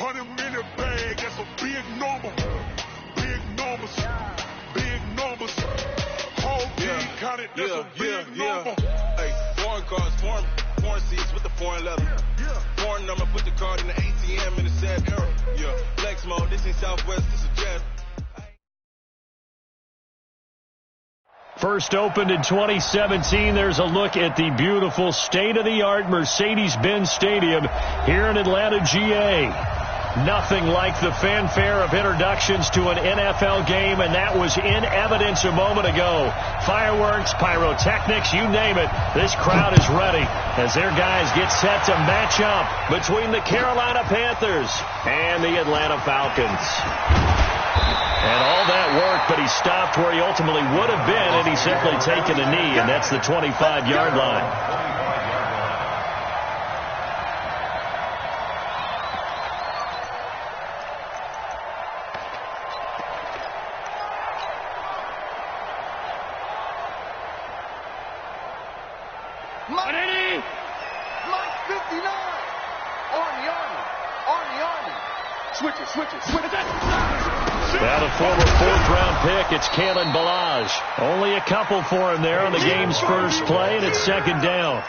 100-minute bag, that's a big number. Big numbers, big numbers. Whole team counted, that's a big number. Hey, foreign cars, foreign seats with the foreign leather. Foreign number, put the card in the ATM in the sad era. Flex mode, this ain't Southwest, this is Jazz. First opened in 2017. There's a look at the beautiful state-of-the-art Mercedes-Benz Stadium here in Atlanta, GA. Nothing like the fanfare of introductions to an NFL game, and that was in evidence a moment ago. Fireworks, pyrotechnics, you name it. This crowd is ready as their guys get set to match up between the Carolina Panthers and the Atlanta Falcons. And all that work, but he stopped where he ultimately would have been, and he's simply taken a knee, and that's the 25-yard line. Now the former fourth-round pick, it's Kalen Ballage. Only a couple for him there on the game's first play, and it's second down.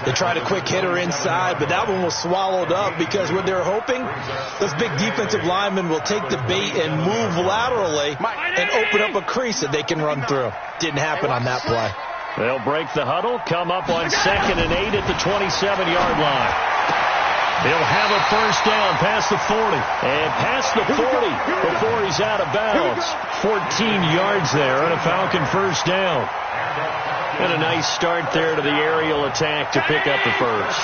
They tried a quick hitter inside, but that one was swallowed up because what they're hoping, those big defensive linemen will take the bait and move laterally and open up a crease that they can run through. Didn't happen on that play. They'll break the huddle, come up on 2nd and 8 at the 27-yard line. He'll have a first down past the 40. And past the 40 before he's out of bounds. 14 yards there and a Falcon first down. And a nice start there to the aerial attack to pick up the first.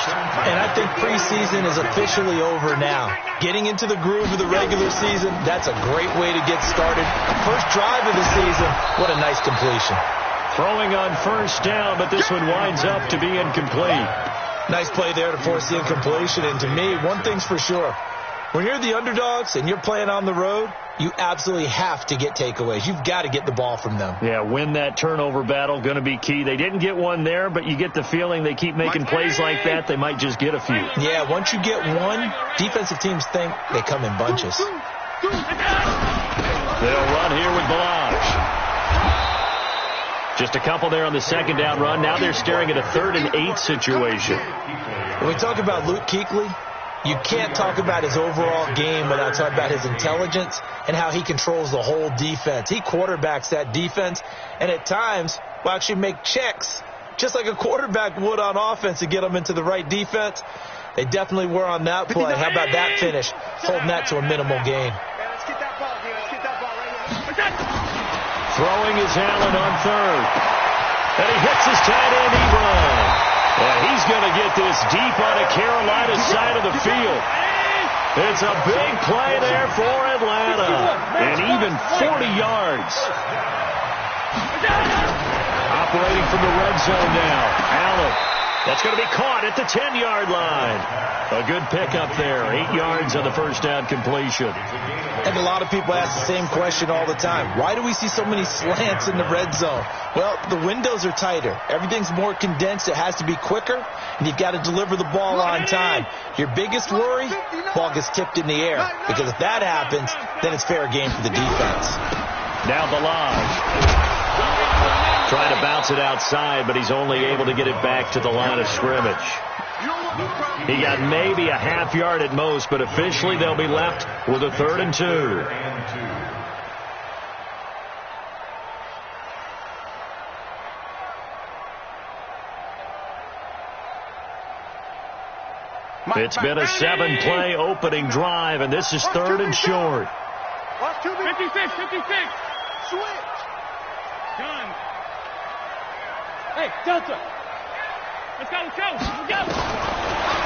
And I think preseason is officially over now. Getting into the groove of the regular season, that's a great way to get started. First drive of the season, what a nice completion. Throwing on first down, but this one winds up to be incomplete. Nice play there to force the incompletion. And to me, one thing's for sure. When you're the underdogs and you're playing on the road, you absolutely have to get takeaways. You've got to get the ball from them. Yeah, win that turnover battle, going to be key. They didn't get one there, but you get the feeling they keep making plays like that, they might just get a few. Yeah, once you get one, defensive teams think they come in bunches. They'll run here with Ballage. Just a couple there on the second down run. Now they're staring at a 3rd and 8 situation. When we talk about Luke Kuechly, you can't talk about his overall game without talking about his intelligence and how he controls the whole defense. He quarterbacks that defense, and at times will actually make checks, just like a quarterback would on offense to get them into the right defense. They definitely were on that play. How about that finish? Holding that to a minimal gain. Let's get that ball, dude. Let's get that ball right here. Throwing is Allen on 3rd. And he hits his tight end, Ebron. And he's going to get this deep on the Carolina side of the field. It's a big play there for Atlanta. And even 40 yards. Operating from the red zone now. Allen. That's going to be caught at the 10-yard line. A good pickup there. 8 yards on the first down completion. And a lot of people ask the same question all the time. Why do we see so many slants in the red zone? Well, the windows are tighter. Everything's more condensed. It has to be quicker, and you've got to deliver the ball on time. Your biggest worry, ball gets tipped in the air. Because if that happens, then it's fair game for the defense. Now Ballage. Trying to bounce it outside, but he's only able to get it back to the line of scrimmage. He got maybe a half yard at most, but officially they'll be left with a 3rd and 2. It's been a 7-play opening drive, and this is 3rd and short. 56. Switch. Done. Hey, Delta. Let's go.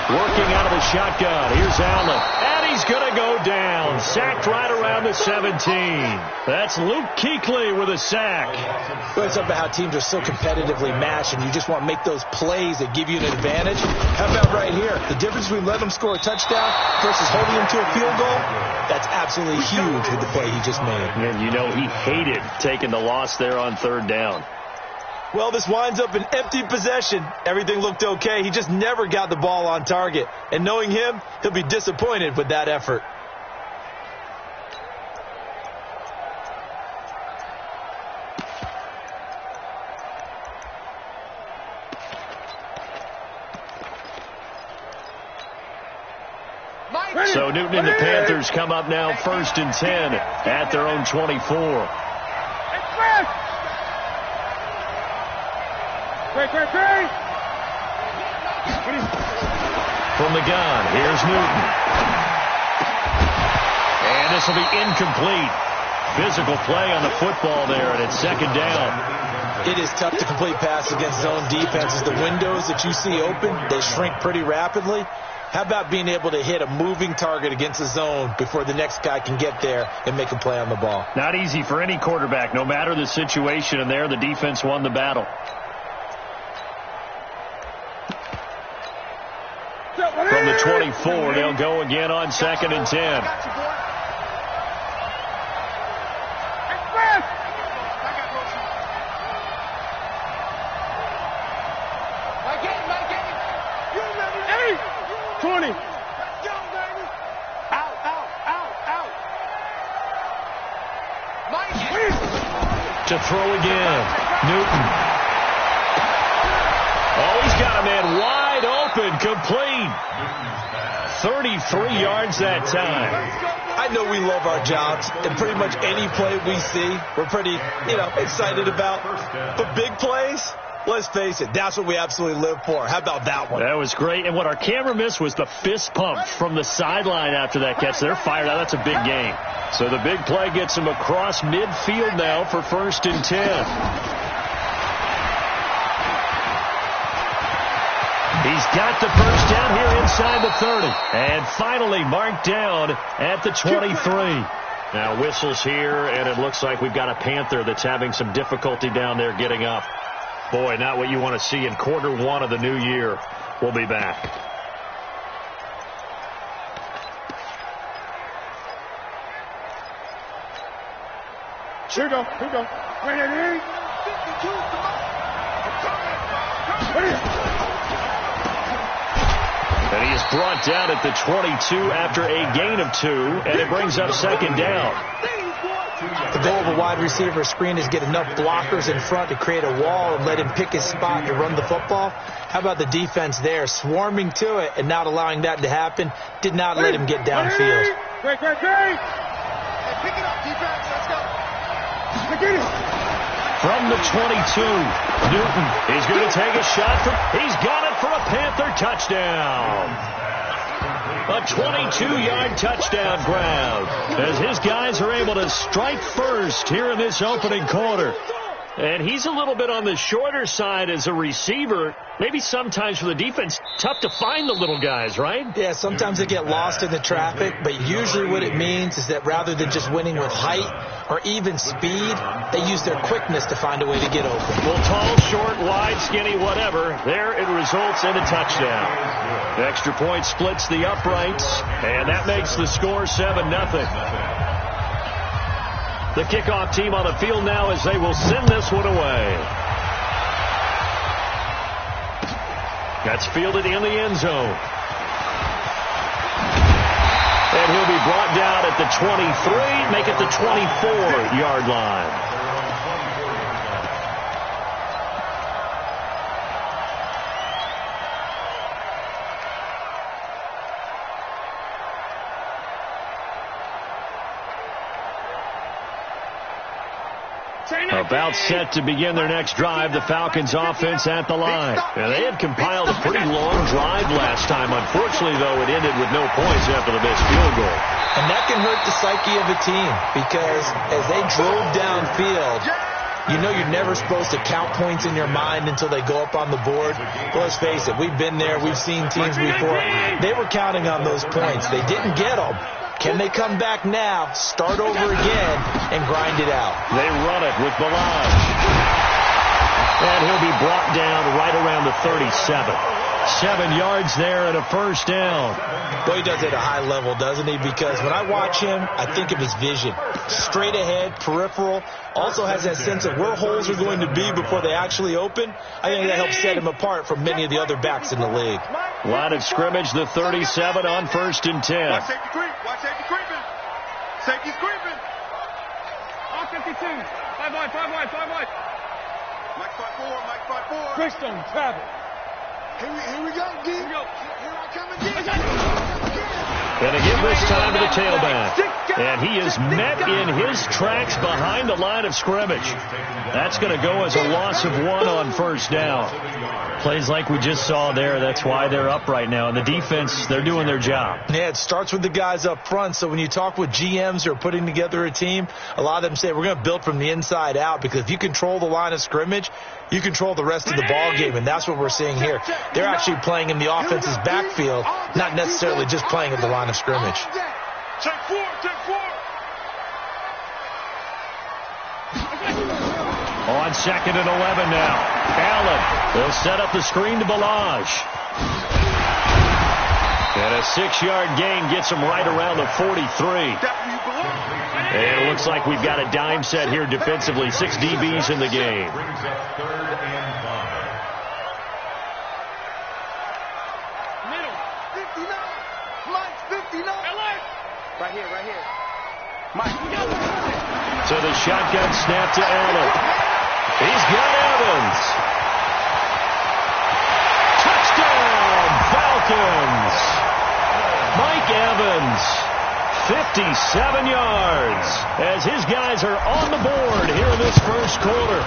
Working out of the shotgun. Here's Allen. And he's going to go down. Sacked right around the 17. That's Luke Kuechly with a sack. Well, it's about how teams are so competitively matched, and you just want to make those plays that give you an advantage. How about right here? The difference between letting them score a touchdown versus holding them to a field goal, that's absolutely huge with the play he just made. And you know he hated taking the loss there on 3rd down. Well, this winds up an empty possession. Everything looked okay. He just never got the ball on target. And knowing him, he'll be disappointed with that effort. So Newton and the Panthers come up now 1st and 10 at their own 24. From the gun, here's Newton. And this will be incomplete. Physical play on the football there, and it's 2nd down. It is tough to complete passes against zone defenses. The windows that you see open, they shrink pretty rapidly. How about being able to hit a moving target against the zone before the next guy can get there and make a play on the ball? Not easy for any quarterback, no matter the situation, and there the defense won the battle. From the 24, they'll go again on 2nd and 10. To throw again. Newton. Oh, he's got a man wide open, complete. 33 yards that time. I know we love our jobs, and pretty much any play we see, we're pretty, excited about. But big plays, let's face it, that's what we absolutely live for. How about that one? That was great. And what our camera missed was the fist pump from the sideline after that catch. They're fired out. That's a big game. So the big play gets him across midfield now for 1st and 10. He's got the first down here inside the 30. And finally marked down at the 23. Now whistles here, and it looks like we've got a Panther that's having some difficulty down there getting up. Boy, not what you want to see in quarter 1 of the new year. We'll be back. Here we go. Ready? And he is brought down at the 22 after a gain of 2, and it brings up 2nd down. The goal of a wide receiver screen is get enough blockers in front to create a wall and let him pick his spot to run the football. How about the defense there, swarming to it and not allowing that to happen? Did not let him get downfield. Great. Pick it up, defense. Let's go. From the 22, Newton, he's going to take a shot. He's got it for a Panther touchdown. A 22-yard touchdown grab as his guys are able to strike first here in this opening quarter. And he's a little bit on the shorter side as a receiver. Maybe sometimes for the defense, tough to find the little guys, right? Yeah, sometimes they get lost in the traffic, but usually what it means is that rather than just winning with height or even speed, they use their quickness to find a way to get open. Well, tall, short, wide, skinny, whatever, there it results in a touchdown. The extra point splits the uprights, and that makes the score 7-0. The kickoff team on the field now as they will send this one away. That's fielded in the end zone. And he'll be brought down at the 23, make it the 24-yard line. About set to begin their next drive, the Falcons offense at the line. Now, they had compiled a pretty long drive last time. Unfortunately, though, it ended with no points after the missed field goal. And that can hurt the psyche of a team because as they drove downfield, you know you're never supposed to count points in your mind until they go up on the board. But let's face it, we've been there. We've seen teams before. They were counting on those points. They didn't get them. Can they come back now, start over again, and grind it out? They run it with Balaj. And he'll be brought down right around the 37. 7 yards there and a first down. Well, he does it at a high level, doesn't he? Because when I watch him, I think of his vision. Straight ahead, peripheral. Also has that sense of where holes are going to be before they actually open. I think that helps set him apart from many of the other backs in the league. Line of scrimmage, the 37 on 1st and 10. Watch safety creep. Watch safety creeping. Safety's creeping. On 52. 5 wide, 5 wide, 5 wide. Mike 5-4, Mike 5-4. Christian, travel. Here we go, D. Here I come again. Going to give this time to the tailback. And he is met in his tracks behind the line of scrimmage. That's going to go as a loss of 1 on 1st down. Plays like we just saw there. That's why they're up right now. And the defense, they're doing their job. Yeah, it starts with the guys up front. So when you talk with GMs who are putting together a team, a lot of them say we're going to build from the inside out, because if you control the line of scrimmage, you control the rest of the ball game, and that's what we're seeing here. They're actually playing in the offense's backfield, not necessarily just playing at the line of scrimmage. Check 4, check 4. On 2nd and 11 now. Allen will set up the screen to Ballage. And a 6-yard gain gets him right around the 43. And it looks like we've got a dime set here defensively. 6 DBs in the game. Middle. 59. Mike 59. Right here. Mike. So the shotgun snap to Allen. He's got Evans. Touchdown, Falcons. Mike Evans, 57 yards, as his guys are on the board here in this first quarter.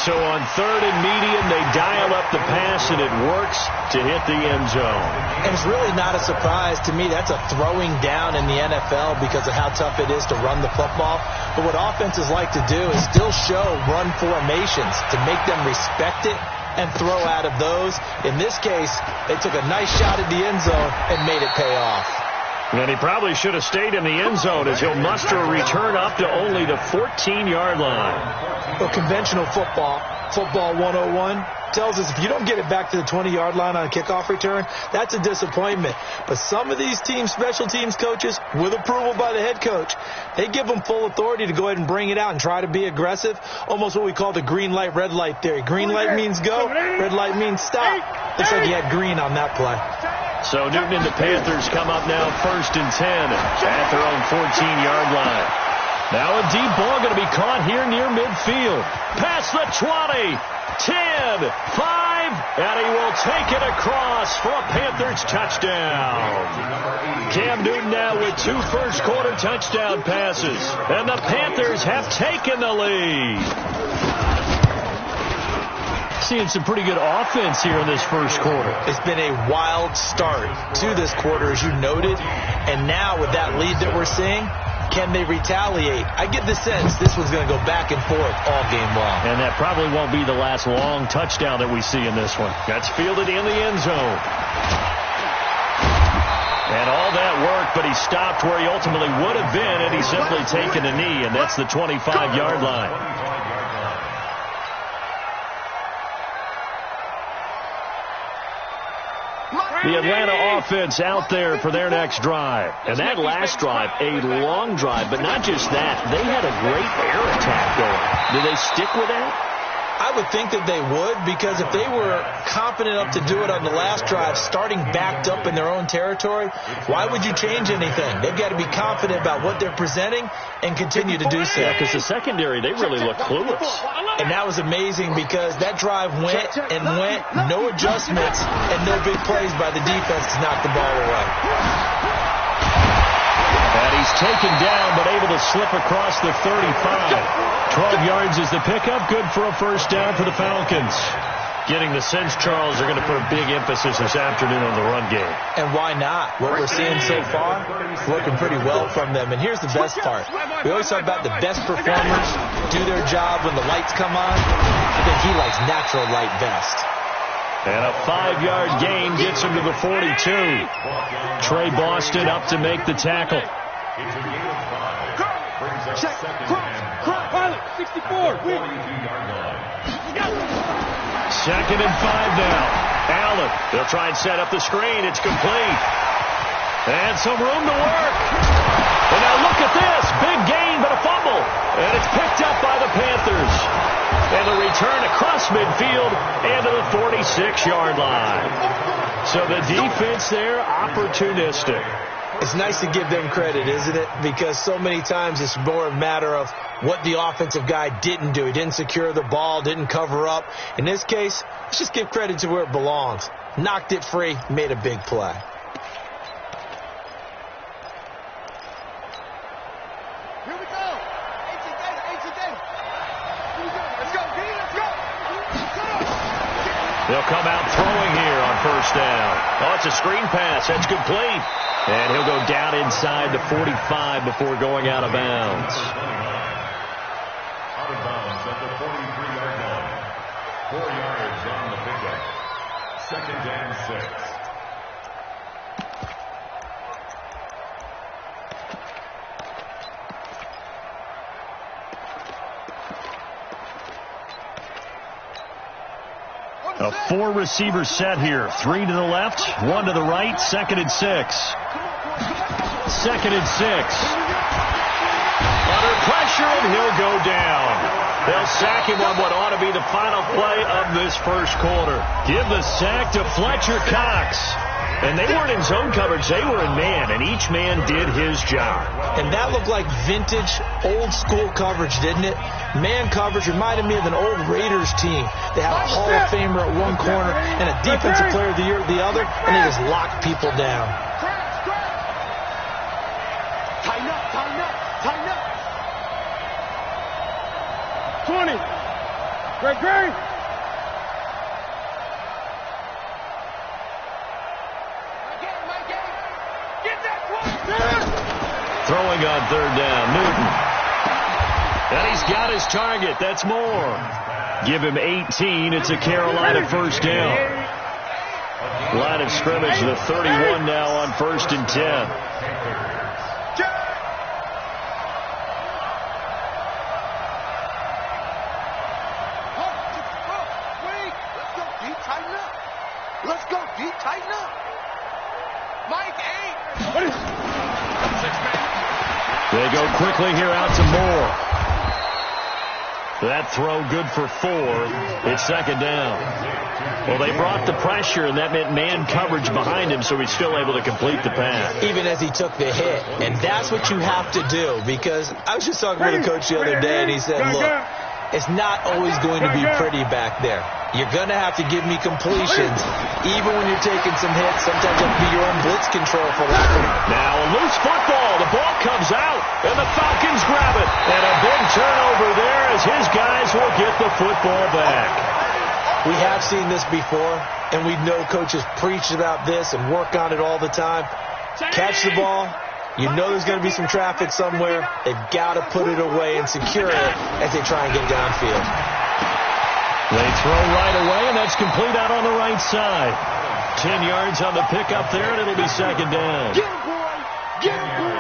So on 3rd and medium, they dial up the pass, and it works to hit the end zone. And it's really not a surprise to me. That's a throwing down in the NFL because of how tough it is to run the football. But what offenses like to do is still show run formations to make them respect it and throw out of those. In this case, they took a nice shot at the end zone and made it pay off. And he probably should have stayed in the end zone, as he'll muster a return up to only the 14-yard line. Well, conventional football 101, tells us if you don't get it back to the 20-yard line on a kickoff return, that's a disappointment. But some of these teams, special teams coaches, with approval by the head coach, they give them full authority to go ahead and bring it out and try to be aggressive, almost what we call the green light, red light theory. Green light means go, red light means stop. Looks like he had green on that play. So Newton and the Panthers come up now 1st and 10 at their own 14-yard line. Now a deep ball going to be caught here near midfield. Past the 20, 10, 5, and he will take it across for a Panthers touchdown. Cam Newton now with 2 first-quarter touchdown passes, and the Panthers have taken the lead. Seeing some pretty good offense here in this first quarter. It's been a wild start to this quarter, as you noted, and now with that lead that we're seeing, can they retaliate? I get the sense this one's going to go back and forth all game long. And that probably won't be the last long touchdown that we see in this one. That's fielded in the end zone. And all that work, but he stopped where he ultimately would have been had he simply taken a knee, and that's the 25-yard line. The Atlanta offense out there for their next drive. And that last drive, a long drive, but not just that. They had a great air attack going. Do they stick with that? I would think that they would, because if they were confident enough to do it on the last drive, starting backed up in their own territory, why would you change anything? They've got to be confident about what they're presenting and continue to do so. Yeah, because the secondary, they really look clueless. And that was amazing, because that drive went and went, no adjustments, and no big plays by the defense to knock the ball away. And he's taken down, but able to slip across the 35. 12 yards is the pickup. Good for a first down for the Falcons. Getting the sense, Charles, they're going to put a big emphasis this afternoon on the run game. And why not? What we're seeing so far is working pretty well from them. And here's the best part. We always talk about the best performers do their job when the lights come on. I think he likes natural light best. And a 5-yard gain gets him to the 42. Trey Boston up to make the tackle. Check. Pilot, 64. 2nd and 5 now. Allen, they'll try and set up the screen. It's complete. And some room to work. And now look at this. Big gain, but a fumble. And it's picked up by the Panthers. And the return across midfield and to the 46-yard line. So the defense there, opportunistic. It's nice to give them credit, isn't it? Because so many times it's more a matter of what the offensive guy didn't do. He didn't secure the ball, didn't cover up. In this case, let's just give credit to where it belongs. Knocked it free, made a big play. Here we go. Let's go, D. Let's go. They'll come out throwing here on first down. Oh, it's a screen pass. That's complete. And he'll go down inside the 45 before going out of bounds. Out of bounds at the 43-yard line. 4 yards on the pickup. 2nd and 6. A 4-receiver set here. 3 to the left, 1 to the right. 2nd and 6. 2nd and 6. Under pressure, and he'll go down. They'll sack him on what ought to be the final play of this first quarter. Give the sack to Fletcher Cox. And they weren't in zone coverage. They were in man, and each man did his job. And that looked like vintage, old-school coverage, didn't it? Man coverage reminded me of an old Raiders team. They had a Hall of Famer at one corner and a Defensive Player of the Year at the other, and they just locked people down. Tighten up, tighten up, tighten up. 20. Great. Throwing on third down, Newton. And he's got his target. That's more. Give him 18. It's a Carolina first down. Line of scrimmage, the 31 now on 1st and 10. Let's go, D. Tighten up. Mike, 8. They go quickly here out to Moore. That throw good for 4. It's 2nd down. Well, they brought the pressure, and that meant man coverage behind him, so he's still able to complete the pass. Even as he took the hit. And that's what you have to do, because I was just talking with a coach the other day, and he said, look, it's not always going to be pretty back there. You're going to have to give me completions. Even when you're taking some hits, sometimes you have to be your own blitz control for that. Now a loose football. The ball comes out, and the Falcons grab it. And a big turnover there as his guys will get the football back. We have seen this before, and we know coaches preach about this and work on it all the time. Catch the ball. You know there's going to be some traffic somewhere. They've got to put it away and secure it as they try and get downfield. They throw right away, and that's complete out on the right side. 10 yards on the pickup there, and it'll be 2nd down. Get him, boy. Get him, boy.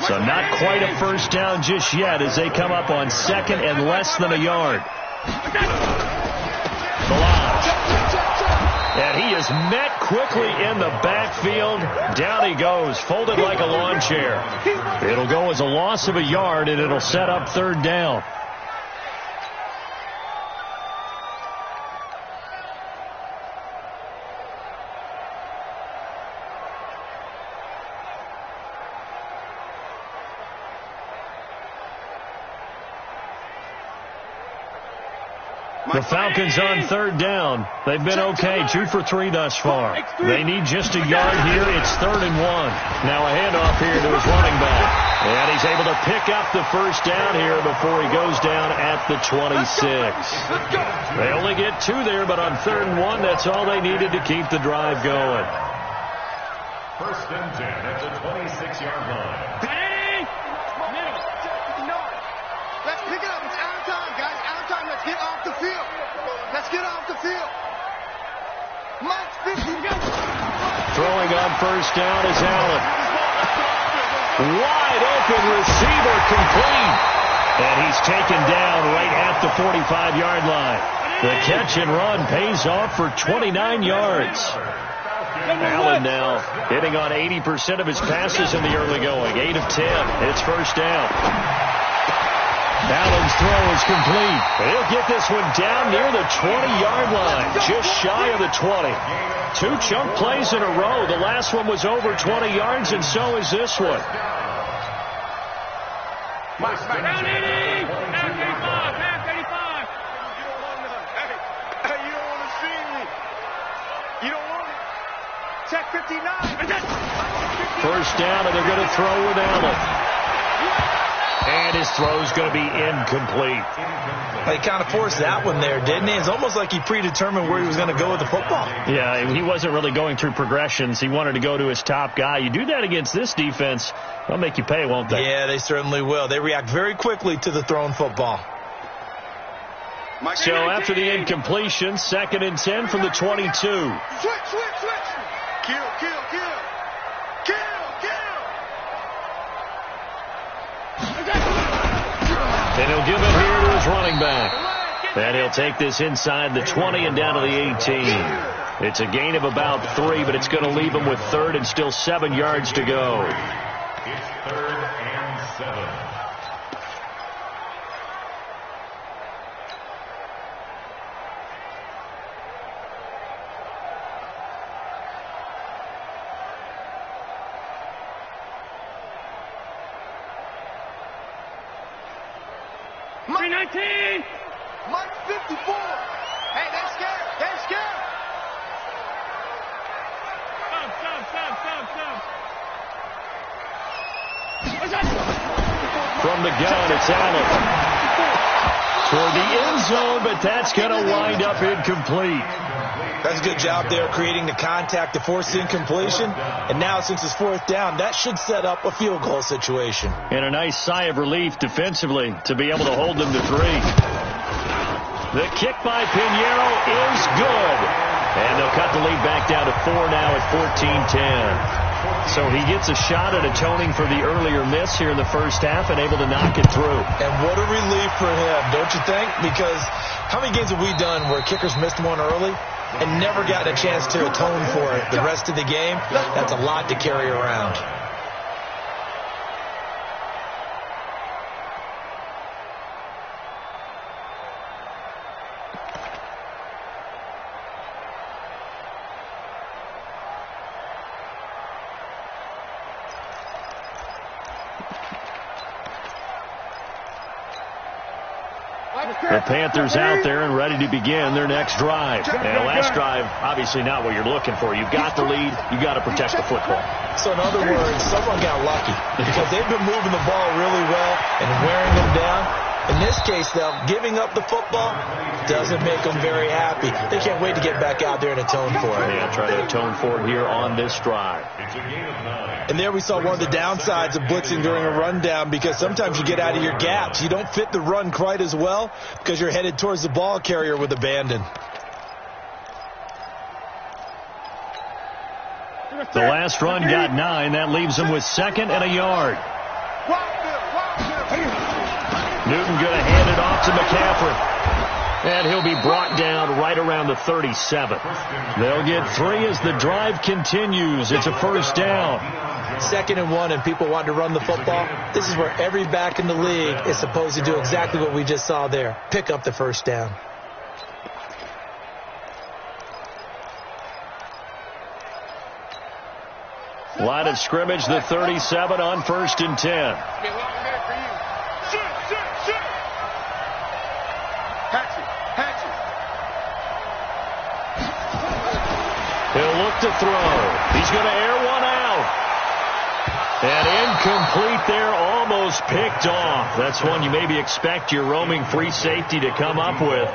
So not quite a first down just yet as they come up on 2nd and less than a yard. Balazs. And he is met quickly in the backfield. Down he goes, folded like a lawn chair. It'll go as a loss of a yard, and it'll set up 3rd down. The Falcons on 3rd down. They've been okay, 2 for 3 thus far. They need just a yard here. It's 3rd and 1. Now a handoff here to his running back. And he's able to pick up the first down here before he goes down at the 26. They only get 2 there, but on 3rd and 1, that's all they needed to keep the drive going. 1st and 10 at the 26-yard line. Let's pick it up. It's out of time, guys. Out of time. Let's get off the field. Let's get off the field. Mike, 50. Throwing on first down is Allen. Wide open receiver complete. And he's taken down right at the 45-yard line. The catch and run pays off for 29 yards. Allen now hitting on 80% of his passes in the early going. 8 of 10. It's first down. Allen's throw is complete. He'll get this one down near the 20-yard line, just shy of the 20. 2 chunk plays in a row. The last one was over 20 yards, and so is this one. Down 80! Down 35! Down 35! Hey, you don't want to see me. You don't want it. Check 59. First down, and they're going to throw with Allen. And his throw's going to be incomplete. He kind of forced that one there, didn't he? It's almost like he predetermined where he was going to go with the football. Yeah, he wasn't really going through progressions. He wanted to go to his top guy. You do that against this defense, they'll make you pay, won't they? Yeah, they certainly will. They react very quickly to the thrown football. So after the incompletion, 2nd and 10 from the 22. Switch. Kill. And he'll give it here to his running back. And he'll take this inside the 20 and down to the 18. It's a gain of about 3, but it's going to leave him with 3rd and still 7 yards to go. It's 3rd and 7. Mike 19! Mike 54! Hey, they're scared! Stop! From the gun, it's Allen. Toward the end zone, but that's going to wind up incomplete. That's a good job there creating the contact to force the incompletion. And now, since it's 4th down, that should set up a field goal situation. And a nice sigh of relief defensively to be able to hold them to 3. The kick by Pinheiro is good. And they'll cut the lead back down to 4 now at 14-10. So he gets a shot at atoning for the earlier miss here in the first half and able to knock it through. And what a relief for him, don't you think? Because how many games have we done where kickers missed one early and never gotten a chance to atone for it the rest of the game? That's a lot to carry around. The Panthers out there and ready to begin their next drive. And last drive, obviously not what you're looking for. You've got the lead. You've got to protect the football. So in other words, someone got lucky because they've been moving the ball really well and wearing them down. In this case, though, giving up the football doesn't make them very happy. They can't wait to get back out there and atone for it. Yeah, try to atone for it here on this drive. It's a gain of 9. And there we saw one of the downsides of blitzing during a rundown because sometimes you get out of your gaps. You don't fit the run quite as well because you're headed towards the ball carrier with abandon. The last run got 9. That leaves him with 2nd and a yard. Newton going to hand it off to McCaffrey. And he'll be brought down right around the 37. They'll get 3 as the drive continues. It's a first down. 2nd and 1 and people want to run the football. This is where every back in the league is supposed to do exactly what we just saw there. Pick up the first down. Line of scrimmage, the 37 on 1st and 10. He'll look to throw. He's going to air one out. And incomplete there, almost picked off. That's one you maybe expect your roaming free safety to come up with.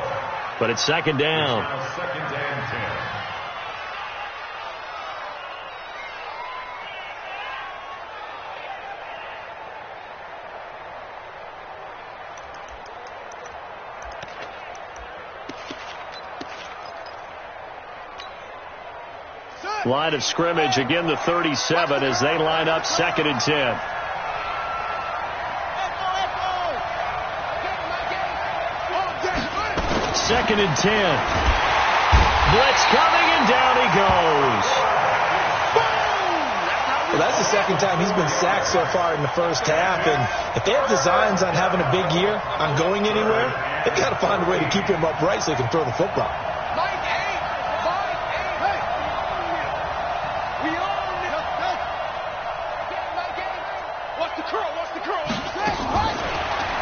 But it's 2nd down. Now 2nd and 10. Line of scrimmage, again the 37 as they line up 2nd and 10. 2nd and 10. Blitz coming, and down he goes. Well, that's the second time he's been sacked so far in the first half, and if they have designs on having a big year, on going anywhere, they've got to find a way to keep him upright so he can throw the football.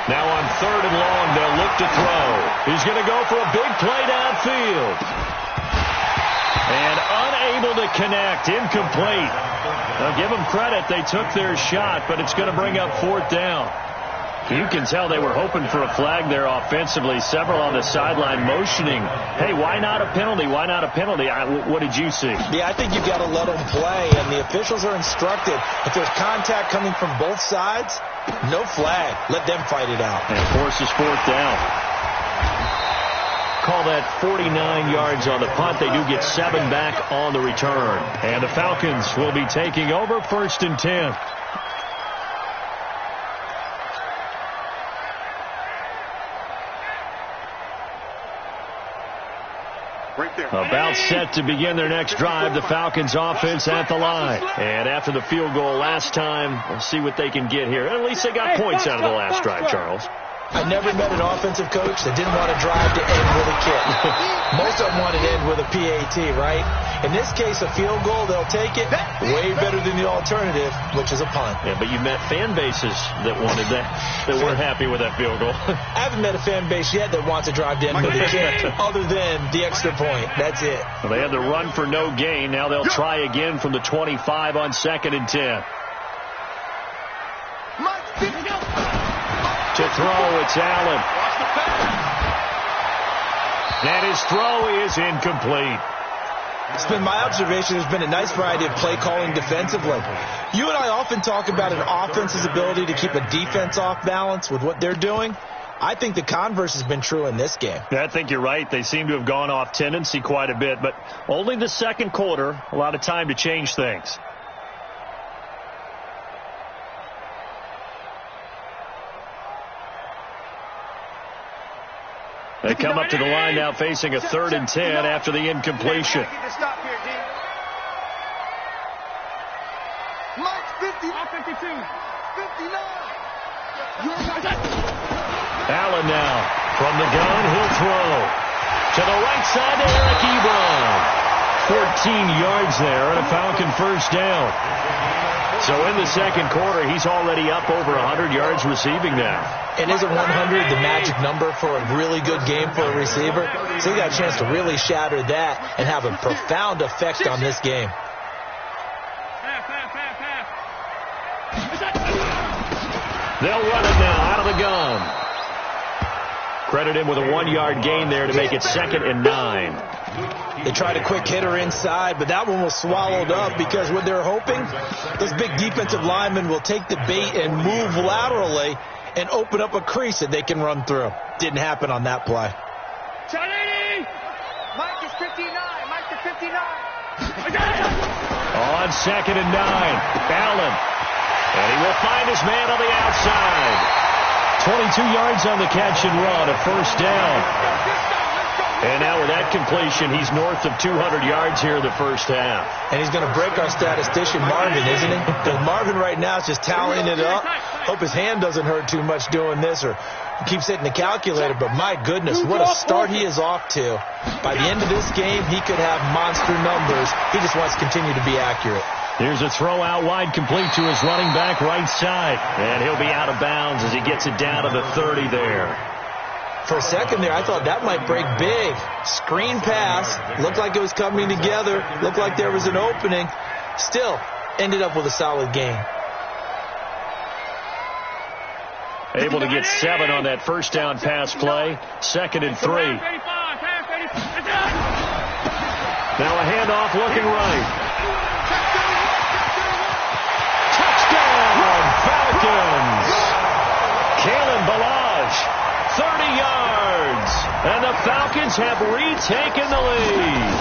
Now on 3rd and long, they'll look to throw. He's going to go for a big play downfield. And unable to connect, incomplete. Now give them credit, they took their shot, but it's going to bring up 4th down. You can tell they were hoping for a flag there offensively. Several on the sideline motioning, hey, why not a penalty? Why not a penalty? What did you see? Yeah, I think you've got to let them play, and the officials are instructed. If there's contact coming from both sides, no flag. Let them fight it out. And forces 4th down. Call that 49 yards on the punt. They do get 7 back on the return. And the Falcons will be taking over 1st and 10. About set to begin their next drive, the Falcons offense at the line. And after the field goal last time, we'll see what they can get here. At least they got points out of the last drive, Charles. I never met an offensive coach that didn't want to drive to end with a kick. Most of them want to end with a PAT, right? In this case, a field goal, they'll take it. Way better than the alternative, which is a punt. Yeah, but you met fan bases that wanted that, that weren't happy with that field goal. I haven't met a fan base yet that wants to drive to end with a kick, other than the extra point. That's it. Well, they had the run for no gain. Now they'll try again from the 25 on 2nd and 10. To throw, it's Allen. And his throw is incomplete. It's been my observation there's been a nice variety of play calling defensively. You and I often talk about an offense's ability to keep a defense off balance with what they're doing. I think the converse has been true in this game. Yeah, I think you're right. They seem to have gone off tendency quite a bit, but only the second quarter, a lot of time to change things. They come up to the line now facing a 3rd and 10 after the incompletion. Allen now from the gun, he'll throw to the right side to Eric Ebron. 14 yards there and a Falcon 1st down. So in the second quarter, he's already up over 100 yards receiving now. And isn't 100 the magic number for a really good game for a receiver? So he got a chance to really shatter that and have a profound effect on this game. They'll run it now out of the gun. Credit him with a 1-yard gain there to make it 2nd and 9. They tried a quick hitter inside, but that one was swallowed up because what they're hoping, those big defensive linemen will take the bait and move laterally and open up a crease that they can run through. Didn't happen on that play. Mike is 59. Mike is 59. On 2nd and 9, Allen. And he will find his man on the outside. 22 yards on the catch and run, a 1st down. And now with that completion, he's north of 200 yards here in the first half. And he's going to break our statistician Marvin, isn't he? Because Marvin right now is just tallying it up. Hope his hand doesn't hurt too much doing this or keeps hitting the calculator. But my goodness, what a start he is off to. By the end of this game, he could have monster numbers. He just wants to continue to be accurate. Here's a throw out wide, complete to his running back right side. And he'll be out of bounds as he gets it down to the 30 there. For a second there, I thought that might break big. Screen pass. Looked like it was coming together. Looked like there was an opening. Still, ended up with a solid game. Able to get 7 on that 1st down pass play. 2nd and 3. Now a handoff looking right. Touchdown, Falcons! Kalen Ballage, 30 yards. And the Falcons have retaken the lead.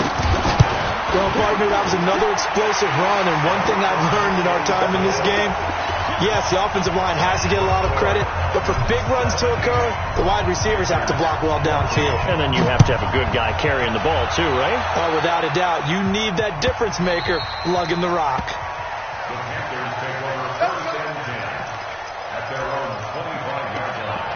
Well, partner, that was another explosive run. And one thing I've learned in our time in this game, Yes, the offensive line has to get a lot of credit, but for big runs to occur, the wide receivers have to block well downfield. And then you have to have a good guy carrying the ball too, right? Oh, without a doubt, you need that difference maker lugging the rock. The Panthers take over first and 10 at their own 25-yard line.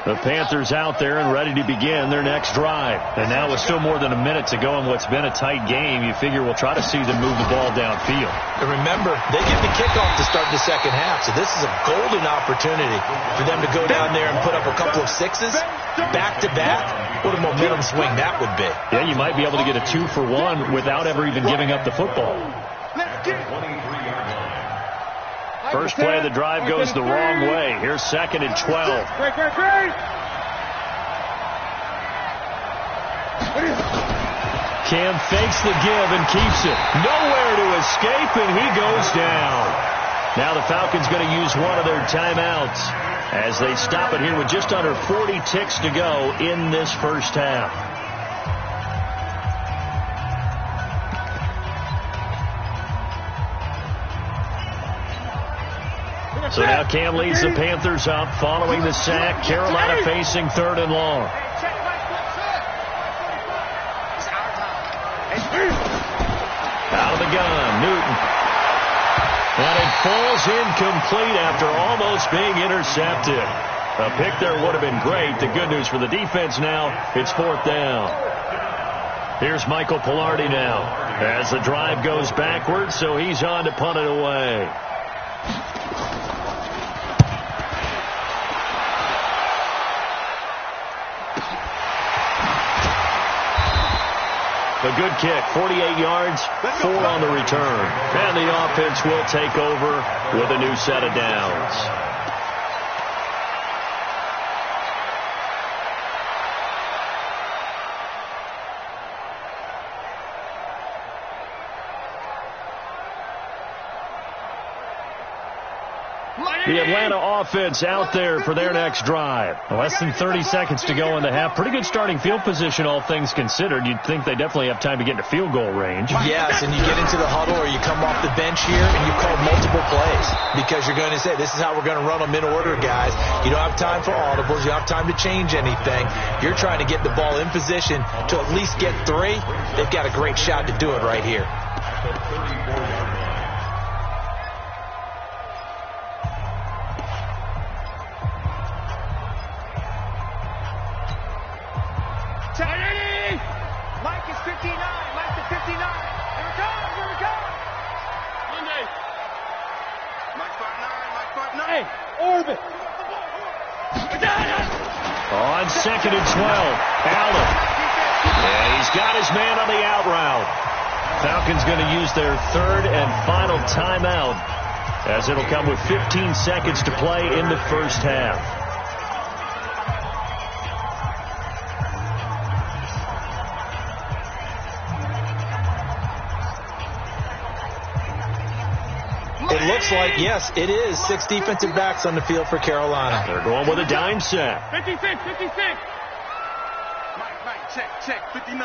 The Panthers out there and ready to begin their next drive. And now with still more than a minute to go in what's been a tight game, you figure we'll try to see them move the ball downfield. And remember, they get the kickoff to start the second half, so this is a golden opportunity for them to go down there and put up a couple of sixes back-to-back. What a momentum swing that would be. Yeah, you might be able to get a 2-for-1 without ever even giving up the football. First play of the drive goes the wrong way. Here's 2nd and 12. Cam fakes the give and keeps it. Nowhere to escape, and he goes down. Now the Falcons going to use one of their timeouts as they stop it here with just under 40 ticks to go in this first half. So now Cam leads the Panthers up following the sack. Carolina facing 3rd and long. Out of the gun, Newton. And it falls incomplete after almost being intercepted. A pick there would have been great. The good news for the defense now, it's 4th down. Here's Michael Palardy now as the drive goes backwards, so he's on to punt it away. A good kick, 48 yards, 4 on the return. And the offense will take over with a new set of downs. The Atlanta offense out there for their next drive. Less than 30 seconds to go in the half. Pretty good starting field position, all things considered. You'd think they definitely have time to get into field goal range. Yes, and you get into the huddle or you come off the bench here and you call multiple plays because you're going to say, this is how we're going to run them in order, guys. You don't have time for audibles. You don't have time to change anything. You're trying to get the ball in position to at least get 3. They've got a great shot to do it right here. Mike is 59. Mike to 59. Here it comes. Here it comes. Monday. Mike 5'9". Mike 5'9". Hey, orbit. On 2nd and 12, Allen. Yeah, he's got his man on the out route. Falcons going to use their 3rd and final timeout as it'll come with 15 seconds to play in the first half. It looks like, yes, it is 6 defensive backs on the field for Carolina. They're going with a dime set. 56. Mike, check. 59.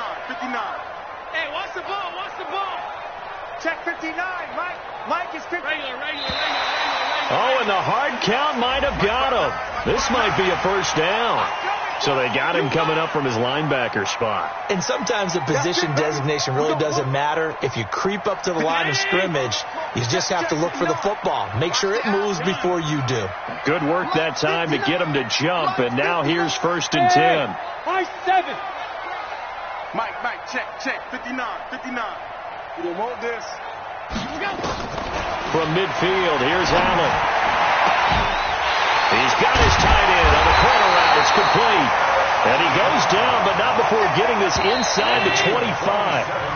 Hey, watch the ball. Check 59. Mike is 50. Regular. Oh, and the hard count might have got him. This might be a first down. So they got him coming up from his linebacker spot. And sometimes the position designation really doesn't matter. If you creep up to the line of scrimmage, you just have to look for the football. Make sure it moves before you do. Good work that time to get him to jump, and now here's 1st and 10. High 7. Mike, check. 59. You don't want this. From midfield, here's Allen. He's got his tight end on the corner route. It's complete. And he goes down, but not before getting this inside the 25.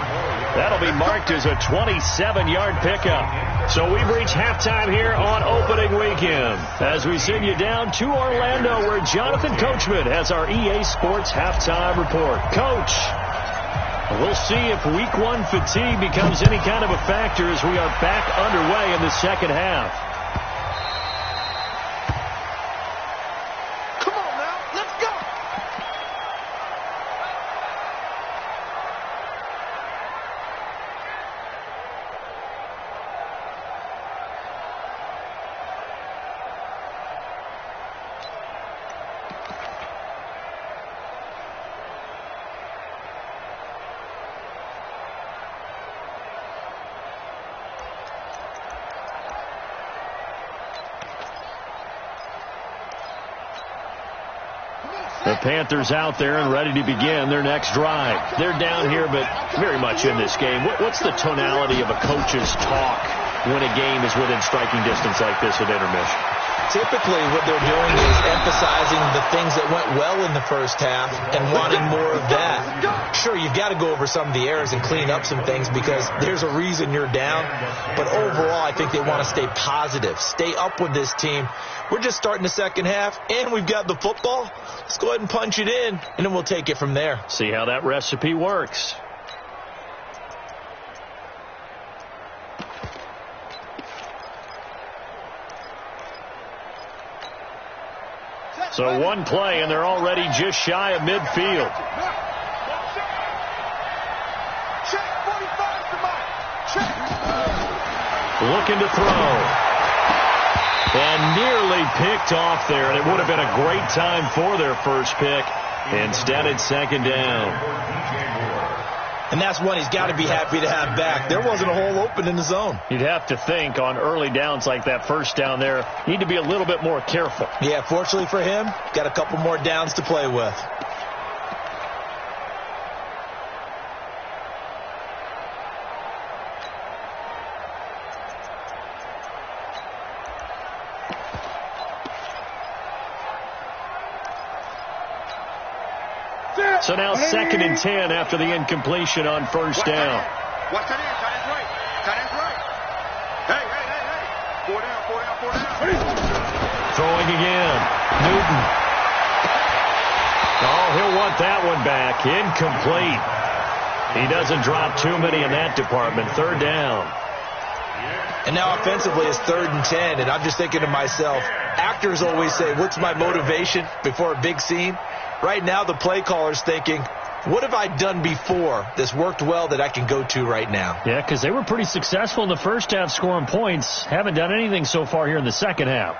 That'll be marked as a 27-yard pickup. So we've reached halftime here on opening weekend as we send you down to Orlando where Jonathan Coachman has our EA Sports halftime report. Coach, we'll see if week one fatigue becomes any kind of a factor as we are back underway in the second half. The Panthers out there and ready to begin their next drive. They're down here, but very much in this game. What's the tonality of a coach's talk when a game is within striking distance like this at intermission? Typically, what they're doing is emphasizing the things that went well in the first half and wanting more of that. Sure, you've got to go over some of the errors and clean up some things because there's a reason you're down. But overall, I think they want to stay positive, stay up with this team. We're just starting the second half, and we've got the football. Let's go ahead and punch it in, and then we'll take it from there. See how that recipe works. So one play, and they're already just shy of midfield. Looking to throw. And nearly picked off there, and it would have been a great time for their first pick. Instead, it's second down. And that's one he's got to be happy to have back. There wasn't a hole open in the zone. You'd have to think on early downs like that first down there, need to be a little bit more careful. Yeah, fortunately for him, got a couple more downs to play with. So now 2nd and 10 after the incompletion on first down. Watch that in. Tight end's right. Tight end's right. Hey. 4 down. Throwing again. Newton. Oh, he'll want that one back. Incomplete. He doesn't drop too many in that department. 3rd down. And now offensively it's 3rd and 10. And I'm just thinking to myself, actors always say, what's my motivation before a big scene? Right now, the play caller's thinking, what have I done before that's worked well that I can go to right now? Yeah, because they were pretty successful in the first half scoring points. Haven't done anything so far here in the second half.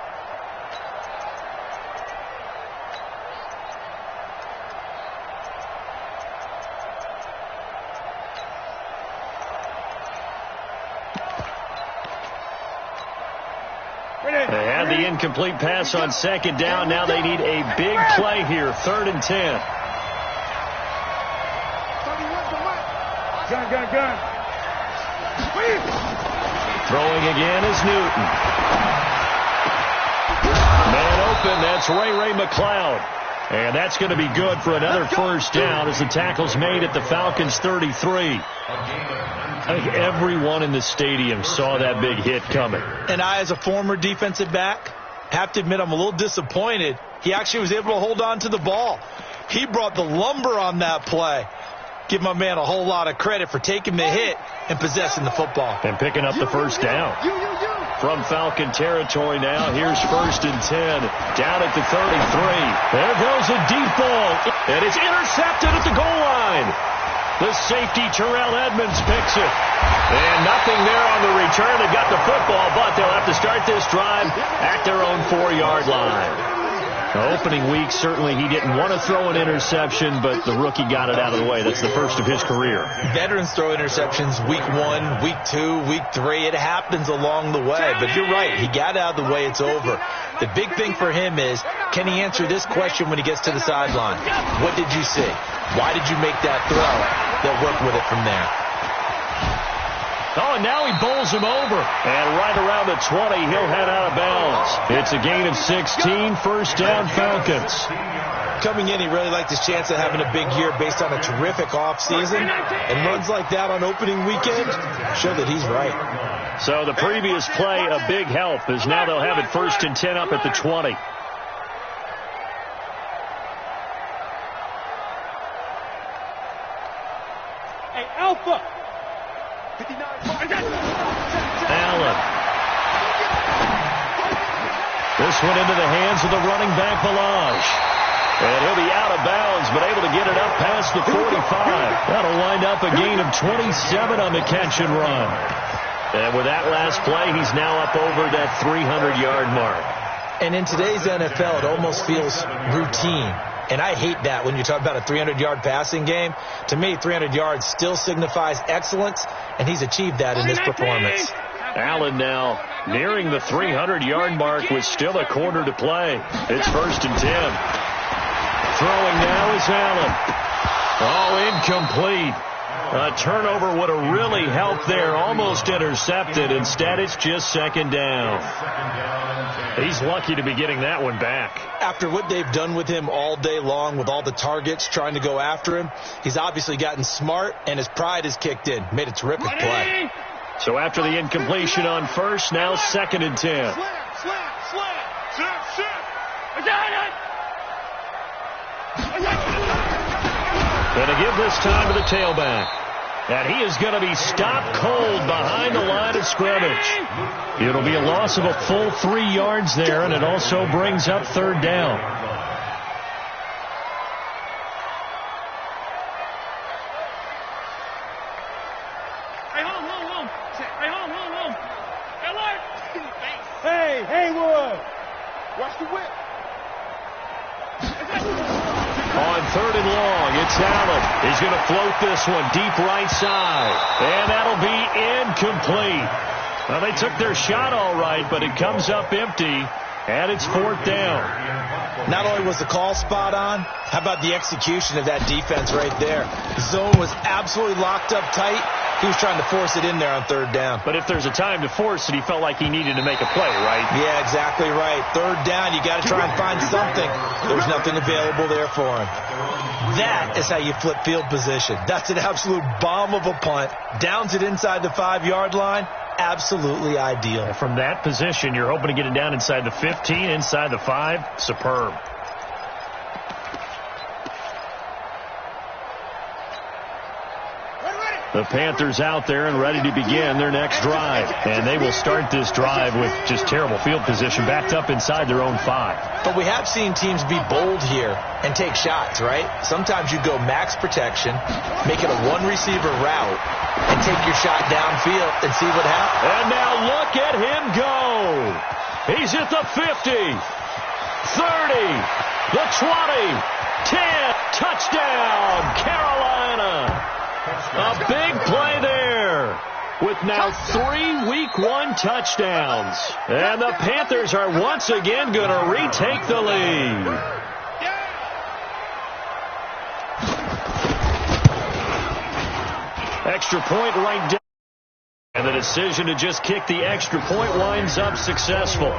They had the incomplete pass on 2nd down. Now they need a big play here. 3rd and 10. Gun. Throwing again is Newton. Man open. That's Ray McLeod. And that's going to be good for another first down as the tackle's made at the Falcons' 33. I think everyone in the stadium saw that big hit coming. And I, as a former defensive back, have to admit I'm a little disappointed. He actually was able to hold on to the ball. He brought the lumber on that play. Give my man a whole lot of credit for taking the hit and possessing the football. And picking up the first down. From Falcon territory now, here's 1st and 10. Down at the 33. There goes a deep ball. And it's intercepted at the goal line. The safety, Terrell Edmonds, picks it. And nothing there on the return. They got the football, but they'll have to start this drive at their own 4-yard line. The opening week, certainly he didn't want to throw an interception, but the rookie got it out of the way. That's the first of his career. Veterans throw interceptions week 1, week 2, week 3. It happens along the way. But you're right. He got out of the way. It's over. The big thing for him is, can he answer this question when he gets to the sideline? What did you see? Why did you make that throw? They'll work with it from there. Oh, and now he bowls him over. And right around the 20, he'll head out of bounds. It's a gain of 16, first down Falcons. Coming in, he really liked his chance of having a big year based on a terrific offseason. And runs like that on opening weekend show that he's right. So the previous play, a big help, as now they'll have it 1st and 10 up at the 20. Hey, Alpha. Allen. This one into the hands of the running back, Ballage. And he'll be out of bounds, but able to get it up past the 45. That'll wind up a gain of 27 on the catch and run. And with that last play, he's now up over that 300-yard mark. And in today's NFL, it almost feels routine. And I hate that when you talk about a 300-yard passing game. To me, 300 yards still signifies excellence, and he's achieved that in this performance. Allen now nearing the 300-yard mark with still a quarter to play. It's 1st and 10. Throwing now is Allen. Oh, incomplete. A turnover would have really helped there. Almost intercepted. Instead, it's just 2nd down. He's lucky to be getting that one back. After what they've done with him all day long, with all the targets trying to go after him, he's obviously gotten smart, and his pride has kicked in. Made a terrific play. So after the incompletion on 1st, now 2nd and 10. Going to give this time to the tailback. And he is going to be stopped cold behind the line of scrimmage. It'll be a loss of a full 3 yards there, and it also brings up 3rd down. Hey, Haywood. Watch the whip. On 3rd and long, it's Allen. He's going to float this one deep right side. And that'll be incomplete. Well, they took their shot all right, but it comes up empty, and it's 4th down. Not only was the call spot on, how about the execution of that defense right there? The zone was absolutely locked up tight. He was trying to force it in there on 3rd down. But if there's a time to force it, he felt like he needed to make a play, right? Yeah, exactly right. 3rd down, you got to try and find something. There's nothing available there for him. That is how you flip field position. That's an absolute bomb of a punt. Downs it inside the 5-yard line. Absolutely ideal. From that position, you're hoping to get it down inside the 15, inside the 5. Superb. The Panthers out there and ready to begin their next drive. And they will start this drive with just terrible field position, backed up inside their own 5. But we have seen teams be bold here and take shots, right? Sometimes you go max protection, make it a 1-receiver route, and take your shot downfield and see what happens. And now look at him go. He's at the 50, 30, the 20, 10, touchdown, Carolina. A big play there with now 3 Week 1 touchdowns. And the Panthers are once again going to retake the lead. Extra point right down. And the decision to just kick the extra point winds up successful.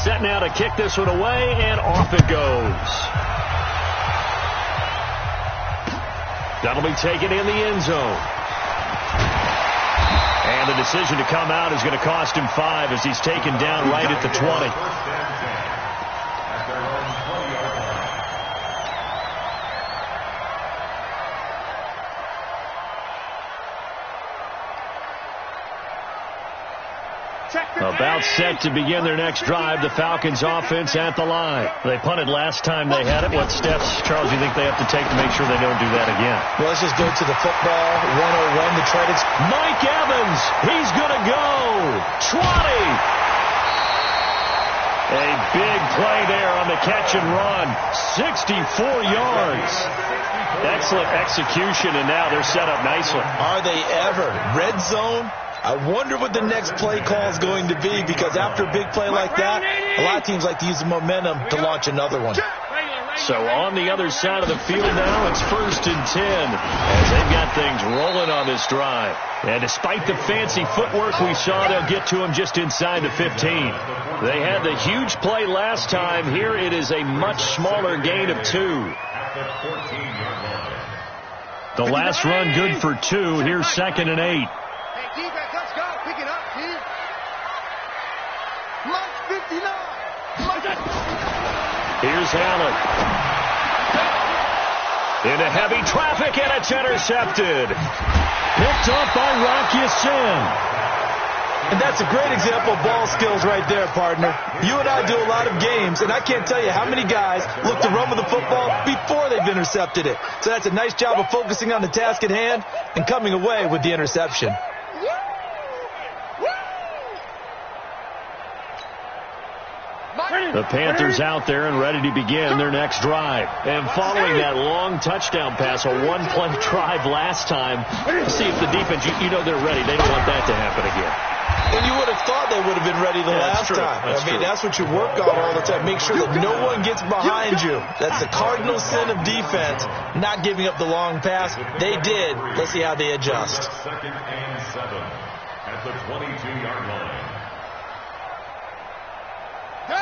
Set now to kick this one away, and off it goes. That'll be taken in the end zone. And the decision to come out is going to cost him 5 as he's taken down right at the 20. About set to begin their next drive. The Falcons offense at the line. They punted last time they had it. What steps, Charles, do you think they have to take to make sure they don't do that again? Well, let's just go to the football 101 to try to... Mike Evans, he's going to go. 20. A big play there on the catch and run. 64 yards. Excellent execution, and now they're set up nicely. Are they ever? Red zone? I wonder what the next play call is going to be, because after a big play like that, a lot of teams like to use the momentum to launch another one. So on the other side of the field now, it's 1st and 10 as they've got things rolling on this drive. And despite the fancy footwork we saw, they'll get to him just inside the 15. They had the huge play last time. Here it is a much smaller gain of 2. The last run good for 2. Here's 2nd and 8. Hey, defense, let's go. Pick it up, team. Mark 59. Here's Allen. Into heavy traffic, and it's intercepted. Picked up by Rock Ya-Sin. And that's a great example of ball skills right there, partner. You and I do a lot of games, and I can't tell you how many guys look to run with the football before they've intercepted it. So that's a nice job of focusing on the task at hand and coming away with the interception. The Panthers out there and ready to begin their next drive. And following that long touchdown pass, a one-play drive last time, to see if the defense, you know they're ready. They don't want that to happen again. And you would have thought they would have been ready the last time. That's what you work on all the time. Make sure that no one gets behind you. That's the cardinal sin of defense, not giving up the long pass. They did. Let's see how they adjust. 2nd and 7 at the 22-yard line.